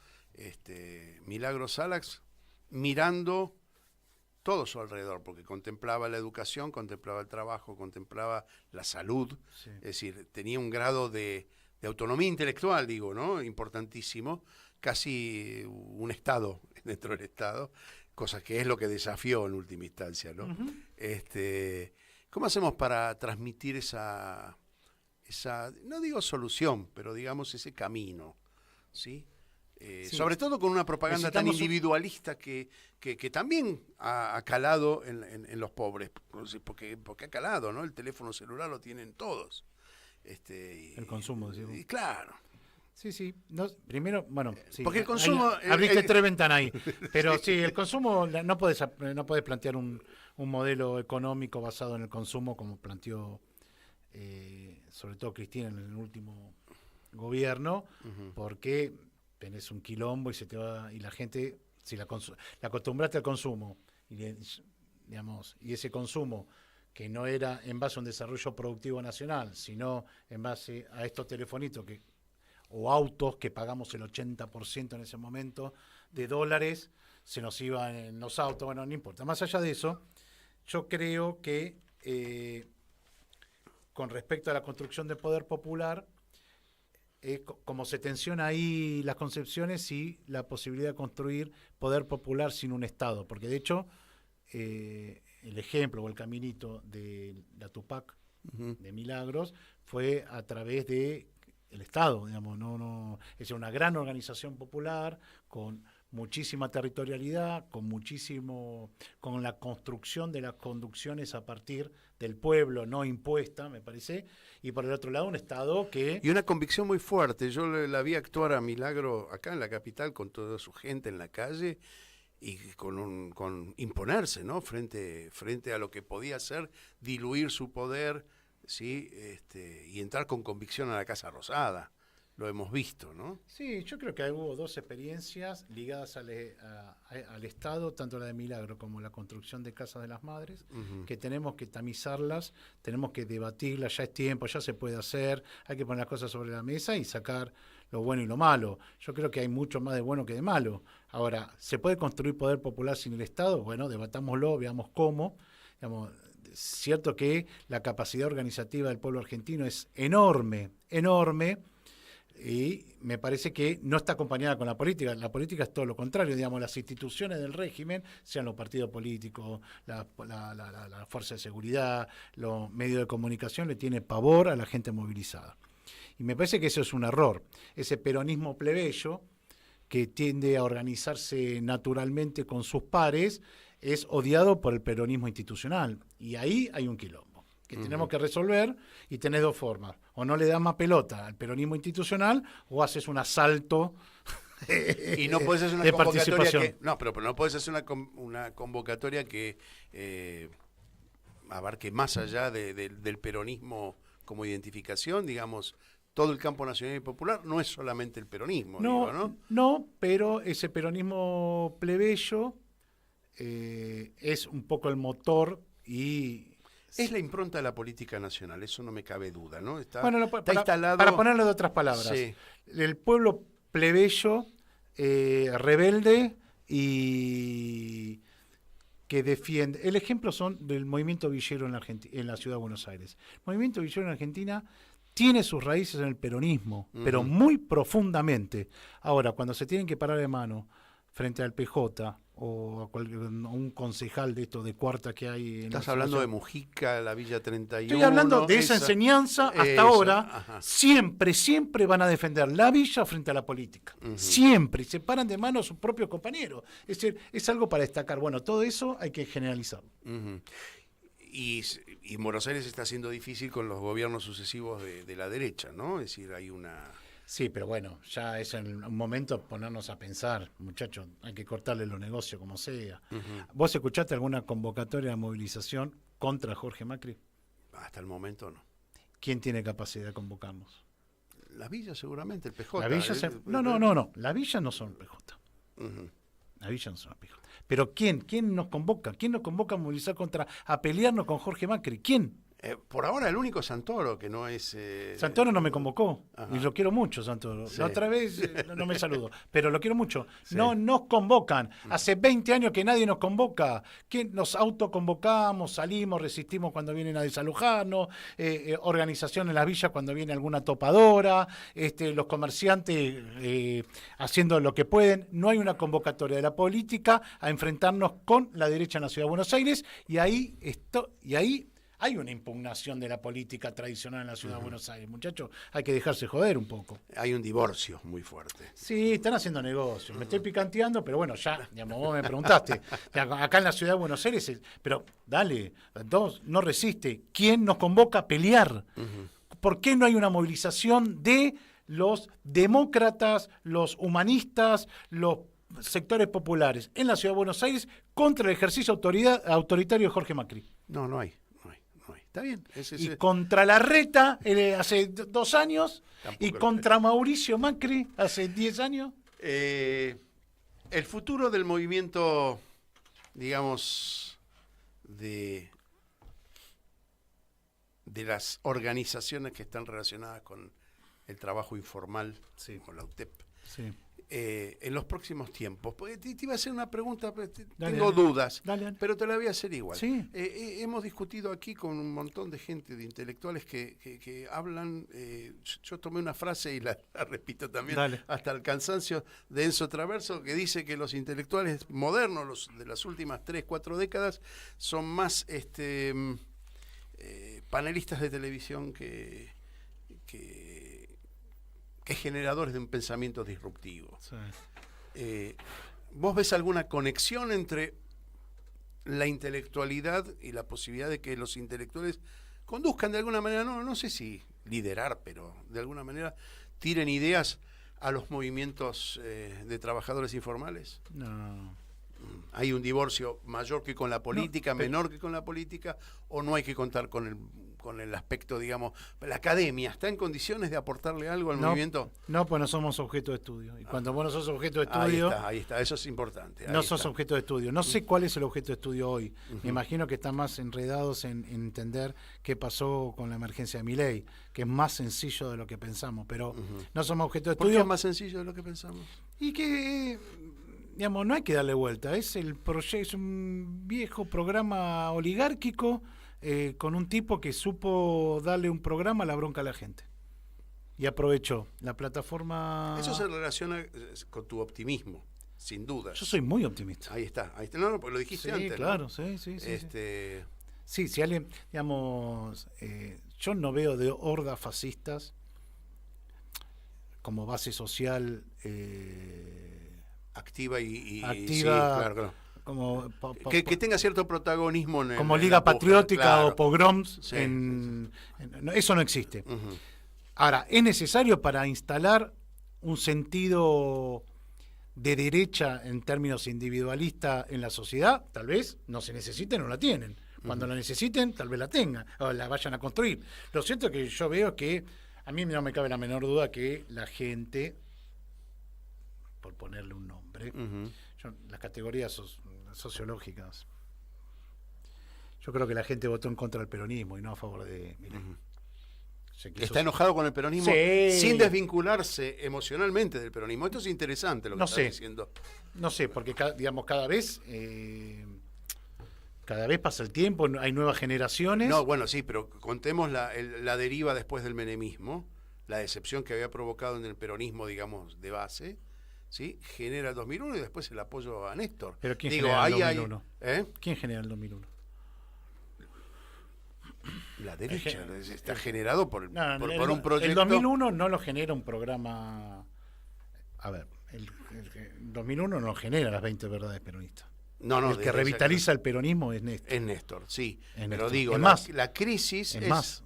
Milagro Salax, mirando todo su alrededor, porque contemplaba la educación, contemplaba el trabajo, contemplaba la salud, Sí. es decir, tenía un grado de autonomía intelectual, digo, ¿no? Importantísimo, casi un Estado dentro del Estado, cosa que es lo que desafió en última instancia, ¿no? Ujú. ¿Cómo hacemos para transmitir esa, no digo solución, pero digamos ese camino, ¿sí? Sí. Sobre todo con una propaganda tan Necesitamos individualista que también ha calado en los pobres, porque ha calado, ¿no? El teléfono celular lo tienen todos. El consumo, decimos. Y claro. Sí, sí. No, primero, bueno, sí, Porque el consumo... abriste 3 ventanas ahí. Pero sí, el consumo, no puedes plantear un modelo económico basado en el consumo como planteó sobre todo Cristina en el último gobierno, porque tenés un quilombo y se te va, y la gente, si la acostumbraste al consumo, y ese consumo que no era en base a un desarrollo productivo nacional, sino en base a estos telefonitos o autos que pagamos el 80% en ese momento de dólares, se nos iban en los autos, bueno, no importa. Más allá de eso, yo creo que con respecto a la construcción de poder popular, como se tensiona ahí las concepciones y la posibilidad de construir poder popular sin un Estado, porque de hecho en el ejemplo o el caminito de la Tupac de Milagros fue a través de el Estado, digamos, es una gran organización popular con muchísima territorialidad, con la construcción de las conducciones a partir del pueblo, no impuesta, me parece, y por el otro lado un Estado que... Y una convicción muy fuerte. Yo la vi actuar a Milagro acá en la capital con toda su gente en la calle y con imponerse, ¿no? Frente a lo que podía ser diluir su poder, ¿sí? Y entrar con convicción a la Casa Rosada. Lo hemos visto, ¿no? Sí, yo creo que hubo dos experiencias ligadas al Estado, tanto la de Milagro como la construcción de Casas de las Madres, que tenemos que tamizarlas, tenemos que debatirlas, ya es tiempo, ya se puede hacer, hay que poner las cosas sobre la mesa y sacar lo bueno y lo malo. Yo creo que hay mucho más de bueno que de malo. Ahora, ¿se puede construir poder popular sin el Estado? Bueno, debatámoslo, veamos cómo. Digamos, cierto que la capacidad organizativa del pueblo argentino es enorme, enorme, y me parece que no está acompañada con la política. La política es todo lo contrario, digamos, las instituciones del régimen, sean los partidos políticos, la fuerza de seguridad, los medios de comunicación, le tiene pavor a la gente movilizada. Y me parece que eso es un error. Ese peronismo plebeyo, que tiende a organizarse naturalmente con sus pares, es odiado por el peronismo institucional. Y ahí hay un quilombo que tenemos que resolver, y tenés dos formas. O no le das más pelota al peronismo institucional, o haces un asalto y no puedes hacer una de convocatoria participación. pero no puedes hacer una convocatoria que abarque más allá del peronismo como identificación, digamos. Todo el campo nacional y popular no es solamente el peronismo, No, pero ese peronismo plebeyo es un poco el motor y... Es la impronta de la política nacional, eso no me cabe duda, ¿no? Está instalado... Para ponerlo de otras palabras, sí. El pueblo plebeyo, rebelde y que defiende... El ejemplo son del movimiento villero en la ciudad de Buenos Aires. El movimiento villero en Argentina tiene sus raíces en el peronismo, pero muy profundamente. Ahora, cuando se tienen que parar de mano frente al PJ o a un concejal de estos de cuarta que hay... Estás hablando de Mujica, la Villa 31... Estoy hablando de esa enseñanza hasta ahora. Siempre van a defender la villa frente a la política. Siempre. Y se paran de mano a sus propios compañeros. Es decir, es algo para destacar. Bueno, todo eso hay que generalizarlo. Y Buenos Aires está siendo difícil con los gobiernos sucesivos de la derecha, ¿no? Es decir, hay una... Sí, pero bueno, ya es en un momento ponernos a pensar, muchachos, hay que cortarle los negocios como sea. ¿Vos escuchaste alguna convocatoria de movilización contra Jorge Macri? Hasta el momento no. ¿Quién tiene capacidad de convocarnos? La Villa seguramente, el PJ. La Villa no, la Villa no son PJ. La Villa no son PJ. Pero ¿quién nos convoca? ¿Quién nos convoca a movilizar a pelearnos con Jorge Macri? ¿Quién? Por ahora el único Santoro, que no es... Santoro no me convocó, y lo quiero mucho, Santoro. Sí. La otra vez no me saludó, pero lo quiero mucho. Sí. No nos convocan. Hace 20 años que nadie nos convoca. Que nos autoconvocamos, salimos, resistimos cuando vienen a desalojarnos, organización en las villas cuando viene alguna topadora, los comerciantes haciendo lo que pueden. No hay una convocatoria de la política a enfrentarnos con la derecha en la Ciudad de Buenos Aires, y ahí hay una impugnación de la política tradicional en la Ciudad de Buenos Aires, muchachos. Hay que dejarse joder un poco. Hay un divorcio muy fuerte. Sí, están haciendo negocios. Me estoy picanteando, pero bueno, ya, digamos, vos me preguntaste. Acá en la Ciudad de Buenos Aires, pero dale, no resiste. ¿Quién nos convoca a pelear? ¿Por qué no hay una movilización de los demócratas, los humanistas, los sectores populares en la Ciudad de Buenos Aires contra el ejercicio autoritario de Jorge Macri? No hay. Está bien. Y contra Larreta hace 2 años, y contra Mauricio Macri hace 10 años. El futuro del movimiento, digamos, de las organizaciones que están relacionadas con el trabajo informal, con la UTEP, en los próximos tiempos, porque te iba a hacer una pregunta, pero Dale, tengo dale. dudas, Dale. pero te la voy a hacer igual. Sí. Hemos discutido aquí con un montón de gente, de intelectuales que hablan, yo tomé una frase y la repito también, Dale. hasta el cansancio, de Enzo Traverso, que dice que los intelectuales modernos, los de las últimas 3, 4 décadas, son más panelistas de televisión que generadores de un pensamiento disruptivo. Sí. ¿Vos ves alguna conexión entre la intelectualidad y la posibilidad de que los intelectuales conduzcan de alguna manera, no sé si liderar, pero de alguna manera tiren ideas a los movimientos de trabajadores informales? No. ¿Hay un divorcio mayor que con la política, menor que con la política, o no hay que contar con el aspecto, digamos, la academia está en condiciones de aportarle algo al movimiento? No, pues no somos objeto de estudio. Y cuando vos no sos objeto de estudio... Ahí está, eso es importante. No sos objeto de estudio. No sé cuál es el objeto de estudio hoy. Me imagino que están más enredados en entender qué pasó con la emergencia de Milei, que es más sencillo de lo que pensamos, pero no somos objeto de ¿Por qué estudio. es más sencillo de lo que pensamos? Y que, digamos, no hay que darle vuelta. Es un viejo programa oligárquico con un tipo que supo darle un programa a la bronca a la gente. Y aprovechó la plataforma... Eso se relaciona con tu optimismo, sin duda. Yo soy muy optimista. Ahí está. No, porque lo dijiste antes. Claro, ¿no? sí. Sí. Si alguien, digamos, yo no veo de hordas fascistas como base social activa y activa, sí, claro. Como que tenga cierto protagonismo como Liga Patriótica, claro. o pogroms, Sí, eso no existe. Uh-huh. Ahora, ¿es necesario para instalar un sentido de derecha en términos individualistas en la sociedad? Tal vez no se necesiten o la tienen. Cuando la necesiten, tal vez la tengan o la vayan a construir. Lo cierto es que yo veo que a mí no me cabe la menor duda que la gente, por ponerle un nombre, las categorías sociológicas, yo creo que la gente votó en contra del peronismo y no a favor de Milei. Está enojado con el peronismo, sí, sin desvincularse emocionalmente del peronismo. Esto es interesante lo que estás diciendo. No sé, porque digamos cada vez pasa el tiempo, hay nuevas generaciones. No, bueno, sí, pero contemos la deriva después del menemismo, la decepción que había provocado en el peronismo, digamos, de base, ¿sí? Genera el 2001 y después el apoyo a Néstor. ¿Pero quién genera el 2001? ¿Quién genera el 2001? La derecha está generado por un proyecto. El 2001 no lo genera un programa. A ver, el 2001 no lo genera las 20 verdades peronistas. No, el que revitaliza el peronismo es Néstor. Es Néstor, sí. Pero Néstor. digo, es más, la crisis es más.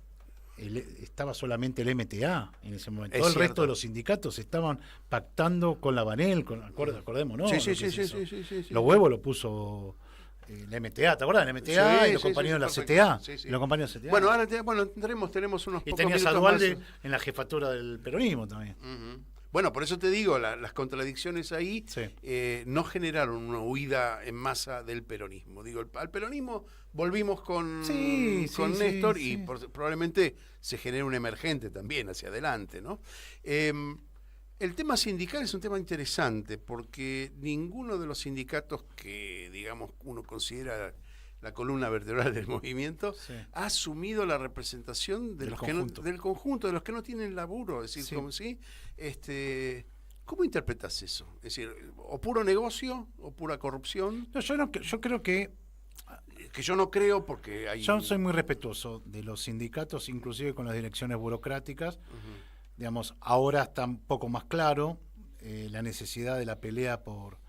Estaba solamente el MTA en ese momento. Todo el cierto. resto de los sindicatos estaban pactando con la Banel, acordémonos, ¿no? Sí. Los huevos lo puso el MTA, ¿te acuerdas? El MTA y los compañeros de la CTA. Sí. Los compañeros de CTA. Bueno, ahora tenemos unos y pocos tenías a minutos Dualde más. en la jefatura del peronismo también. Bueno, por eso te digo, las contradicciones ahí no generaron una huida en masa del peronismo. Digo, al peronismo volvimos con Néstor y probablemente se genere un emergente también hacia adelante, ¿no? El tema sindical es un tema interesante porque ninguno de los sindicatos que, digamos, uno considera la columna vertebral del movimiento ha asumido la representación de del conjunto, de los que no tienen laburo. Es decir, ¿cómo interpretas eso? Es decir, o puro negocio o pura corrupción. No, yo creo que yo no creo porque hay... Yo soy muy respetuoso de los sindicatos, inclusive con las direcciones burocráticas. Digamos, ahora está un poco más claro la necesidad de la pelea por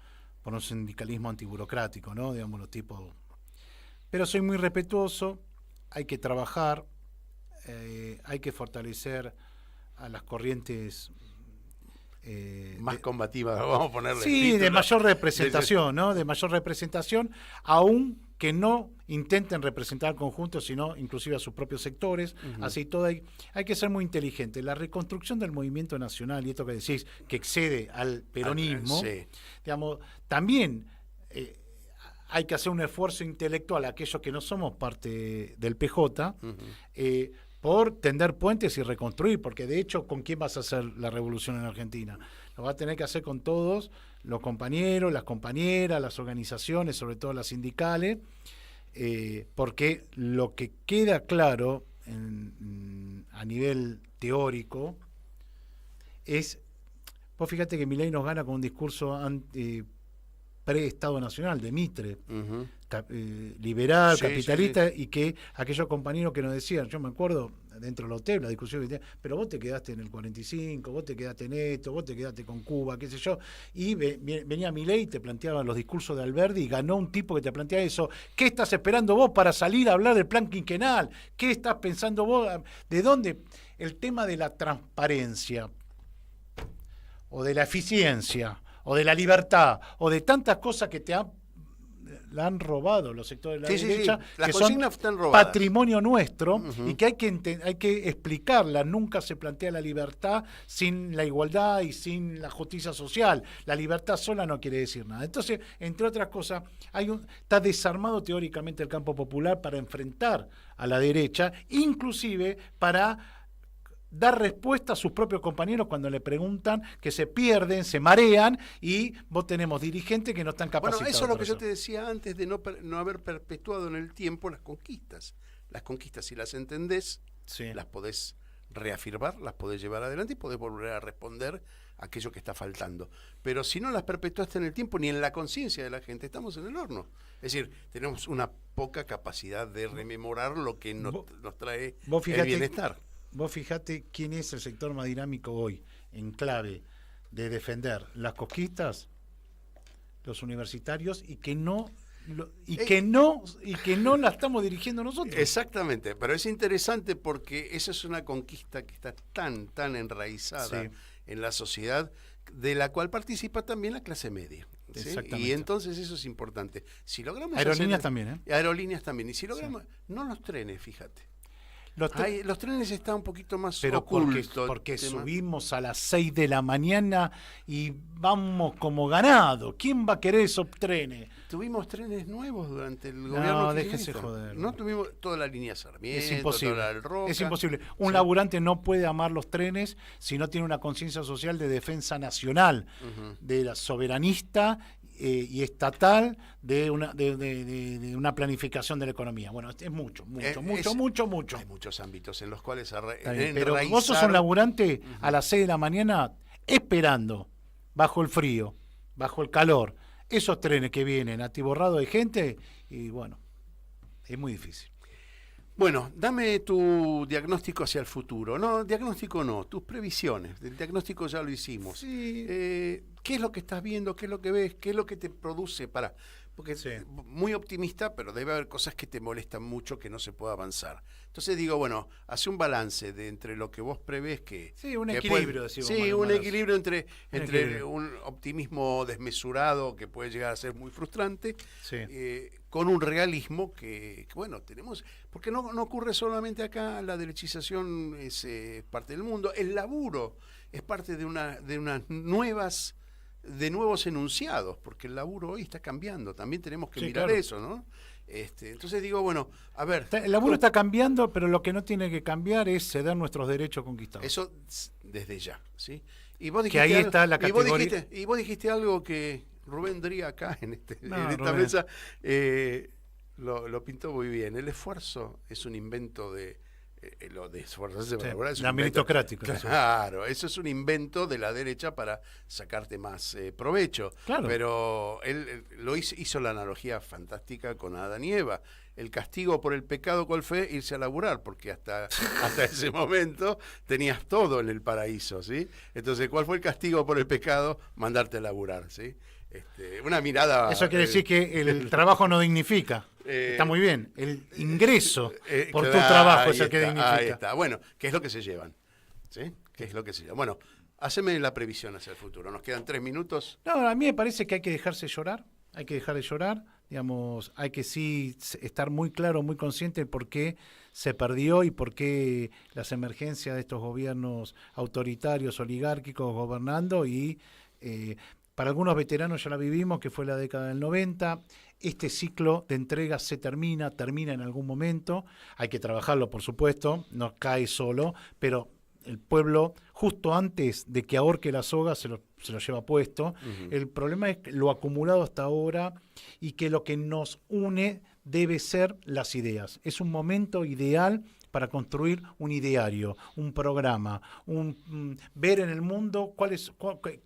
un sindicalismo antiburocrático, ¿no? Digamos, los tipos... Pero soy muy respetuoso, hay que trabajar, hay que fortalecer a las corrientes... más combativas, vamos a ponerle. Sí, de mayor representación, ¿no? De mayor representación, aún que no intenten representar al conjunto, sino inclusive a sus propios sectores. Así todo hay que ser muy inteligente. La reconstrucción del movimiento nacional, y esto que decís, que excede al peronismo, digamos, también hay que hacer un esfuerzo intelectual a aquellos que no somos parte del PJ, por tender puentes y reconstruir, porque de hecho, ¿con quién vas a hacer la revolución en Argentina? Lo vas a tener que hacer con todos los compañeros, las compañeras, las organizaciones, sobre todo las sindicales, porque lo que queda claro a nivel teórico es, vos fíjate que Milei nos gana con un discurso pre-Estado Nacional, de Mitre, liberal, capitalista, y que aquellos compañeros que nos decían, yo me acuerdo dentro del hotel, la discusión que tenía, pero vos te quedaste en el 45, vos te quedaste en esto, vos te quedaste con Cuba, qué sé yo, y venía Milei y te planteaba los discursos de Alberdi, y ganó un tipo que te planteaba eso. ¿Qué estás esperando vos para salir a hablar del plan quinquenal? ¿Qué estás pensando vos? ¿De dónde? El tema de la transparencia, o de la eficiencia, o de la libertad, o de tantas cosas que la han robado los sectores de la derecha, Las que consignas son están robadas. patrimonio nuestro, y que hay que explicarla. Nunca se plantea la libertad sin la igualdad y sin la justicia social. La libertad sola no quiere decir nada. Entonces, entre otras cosas, está desarmado teóricamente el campo popular para enfrentar a la derecha, inclusive para dar respuesta a sus propios compañeros cuando le preguntan, que se pierden, se marean, y vos tenemos dirigentes que no están capacitados. Bueno, eso es lo que yo te decía antes de no haber perpetuado en el tiempo las conquistas. Las conquistas, si las entendés, las podés reafirmar, las podés llevar adelante y podés volver a responder a aquello que está faltando. Pero si no las perpetuaste en el tiempo, ni en la conciencia de la gente, estamos en el horno. Es decir, tenemos una poca capacidad de rememorar lo que nos trae el bienestar. Vos fijate quién es el sector más dinámico hoy, en clave de defender las conquistas, los universitarios, y que no la estamos dirigiendo nosotros. Exactamente, pero es interesante porque esa es una conquista que está tan enraizada en la sociedad, de la cual participa también la clase media. ¿Sí? Exactamente. Y entonces eso es importante. Si logramos aerolíneas también, Aerolíneas también. Y si logramos, no los trenes, fíjate. Los trenes están un poquito más ocultos. Porque subimos a las 6 de la mañana y vamos como ganado. ¿Quién va a querer esos trenes? Tuvimos trenes nuevos durante el gobierno. No, déjese joder. No tuvimos toda la línea Sarmiento, es imposible. toda la del Roca. Es imposible. Un laburante no puede amar los trenes si no tiene una conciencia social de defensa nacional, de la soberanista y estatal, de una planificación de la economía. Bueno, es mucho. Hay muchos ámbitos en los cuales pero vos sos un laburante a las 6 de la mañana esperando, bajo el frío, bajo el calor, esos trenes que vienen atiborrados de gente, y bueno, es muy difícil. Bueno, dame tu diagnóstico hacia el futuro. No, diagnóstico no, tus previsiones. El diagnóstico ya lo hicimos. Sí. ¿Qué es lo que estás viendo? ¿Qué es lo que ves? ¿Qué es lo que te produce? Porque muy optimista, pero debe haber cosas que te molestan mucho, que no se puede avanzar. Entonces digo, bueno, hace un balance de entre lo que vos prevés que... Sí, un equilibrio. Un equilibrio entre un optimismo desmesurado que puede llegar a ser muy frustrante, con un realismo que bueno, tenemos... Porque no ocurre solamente acá, la derechización es parte del mundo, el laburo es parte de unas nuevos enunciados, porque el laburo hoy está cambiando, también tenemos que mirar eso, ¿no? Entonces digo, bueno, a ver... El laburo está cambiando, pero lo que no tiene que cambiar es ceder nuestros derechos conquistados. Eso desde ya, ¿sí? Y vos dijiste que ahí está la categoría... Y vos dijiste algo que Rubén Dría acá en esta mesa lo pintó muy bien. El esfuerzo es un invento de... lo de esforzarse para laburar es un meritocrático. Claro, eso es un invento de la derecha para sacarte más provecho. Claro. Pero él hizo la analogía fantástica con Adán y Eva. El castigo por el pecado, ¿cuál fue? Irse a laburar, porque hasta ese momento tenías todo en el paraíso, ¿sí? Entonces, ¿cuál fue el castigo por el pecado? Mandarte a laburar, ¿sí? Una mirada... Eso quiere decir que el trabajo no dignifica. Está muy bien. El ingreso por tu trabajo es el que dignifica. Ahí está. Bueno, ¿qué es lo que se llevan? ¿Sí? ¿Qué es lo que se llevan? Bueno, haceme la previsión hacia el futuro. Nos quedan 3 minutos. No, a mí me parece que hay que dejarse llorar. Hay que dejar de llorar. Digamos, hay que sí estar muy claro, muy consciente de por qué se perdió y por qué las emergencias de estos gobiernos autoritarios, oligárquicos, gobernando, y Para algunos veteranos ya la vivimos, que fue la década del 90. Este ciclo de entregas se termina en algún momento. Hay que trabajarlo, por supuesto, no cae solo, pero el pueblo, justo antes de que ahorque la soga, se lo lleva puesto. El problema es lo acumulado hasta ahora y que lo que nos une debe ser las ideas. Es un momento ideal para construir un ideario, un programa, ver en el mundo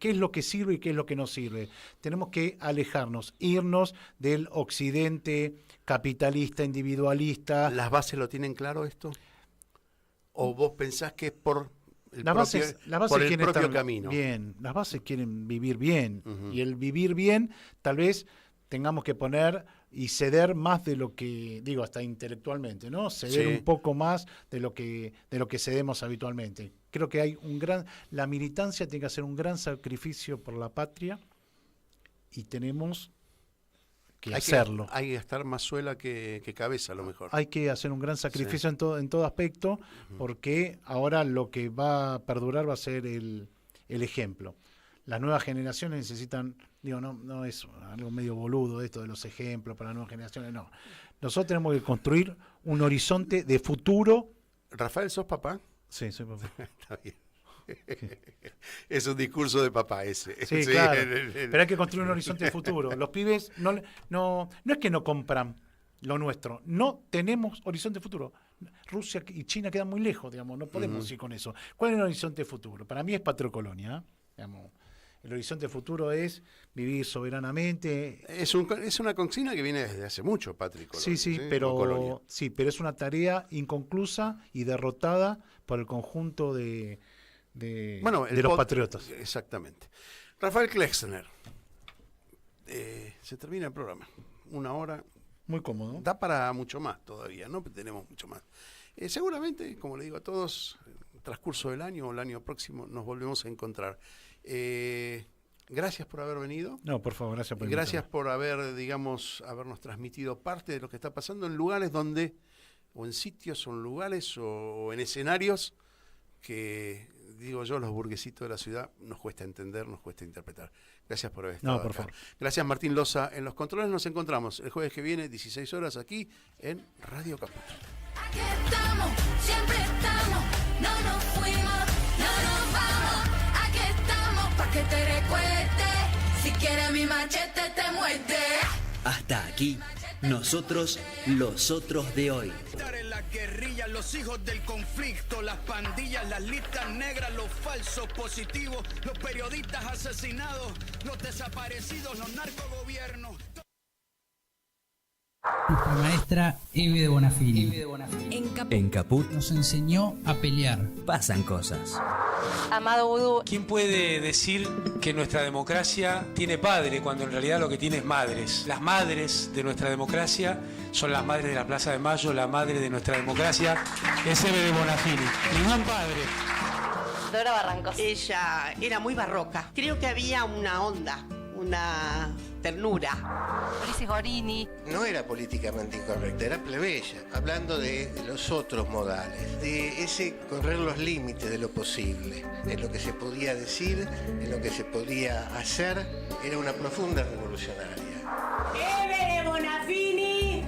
qué es lo que sirve y qué es lo que no sirve. Tenemos que alejarnos, irnos del occidente capitalista, individualista. ¿Las bases lo tienen claro esto? ¿O vos pensás que es por el propio camino? Bien, las bases quieren vivir bien. Y el vivir bien, tal vez tengamos que poner y ceder más de lo que, digo, hasta intelectualmente, ¿no? Ceder un poco más de lo que cedemos habitualmente. Creo que la militancia tiene que hacer un gran sacrificio por la patria y tenemos que hacerlo. Hay que estar más suela que cabeza, a lo mejor. Hay que hacer un gran sacrificio en todo aspecto, porque ahora lo que va a perdurar va a ser el ejemplo. Las nuevas generaciones necesitan, digo, no es algo medio boludo esto de los ejemplos para las nuevas generaciones, no. Nosotros tenemos que construir un horizonte de futuro. Rafael, ¿sos papá? Sí, soy papá. Está bien. Es un discurso de papá ese. Sí, claro. Pero hay que construir un horizonte de futuro. Los pibes no es que no compran lo nuestro, no tenemos horizonte de futuro. Rusia y China quedan muy lejos, digamos, no podemos ir con eso. ¿Cuál es el horizonte de futuro? Para mí es patriocolonia, digamos. El horizonte futuro es vivir soberanamente. Es una consigna que viene desde hace mucho, Patrick. Sí, pero es una tarea inconclusa y derrotada por el conjunto de los patriotas. Exactamente. Rafael Klexner. Se termina el programa. 1 hora. Muy cómodo. Da para mucho más todavía, ¿no? Tenemos mucho más. Seguramente, como le digo a todos, en el transcurso del año o el año próximo nos volvemos a encontrar. Gracias por haber venido. No, por favor, gracias por Gracias por habernos transmitido parte de lo que está pasando en lugares donde, o en sitios, o en lugares, o en escenarios que, digo yo, los burguesitos de la ciudad nos cuesta entender, nos cuesta interpretar. Gracias por haber estado por acá. favor. Gracias, Martín Loza. En los controles nos encontramos el jueves que viene, 16 horas, aquí en Radio Caput. Aquí estamos, siempre estamos, no nos fuimos, no nos vamos. Aquí estamos pa' que te recuerde, si quieres mi machete te muerde. Hasta aquí, nosotros, los otros de hoy. En la guerrilla, los hijos del conflicto, las pandillas, las listas negras, los falsos positivos, los periodistas asesinados, los desaparecidos, los narcogobiernos. Nuestra maestra Eve de Bonafini. En Caput nos enseñó a pelear. Pasan cosas. Amado Vudú. ¿Quién puede decir que nuestra democracia tiene padre cuando en realidad lo que tiene es madres? Las madres de nuestra democracia son las madres de la Plaza de Mayo, la madre de nuestra democracia es Eve de Bonafini. Ningún padre. Dora Barrancos. Ella era muy barroca. Creo que había una onda, una ternura. Ulises Gorini. No era políticamente incorrecta, era plebeya, hablando de los otros modales, de ese correr los límites de lo posible, en lo que se podía decir, en lo que se podía hacer. Era una profunda revolucionaria. ¡Eve de Bonafini!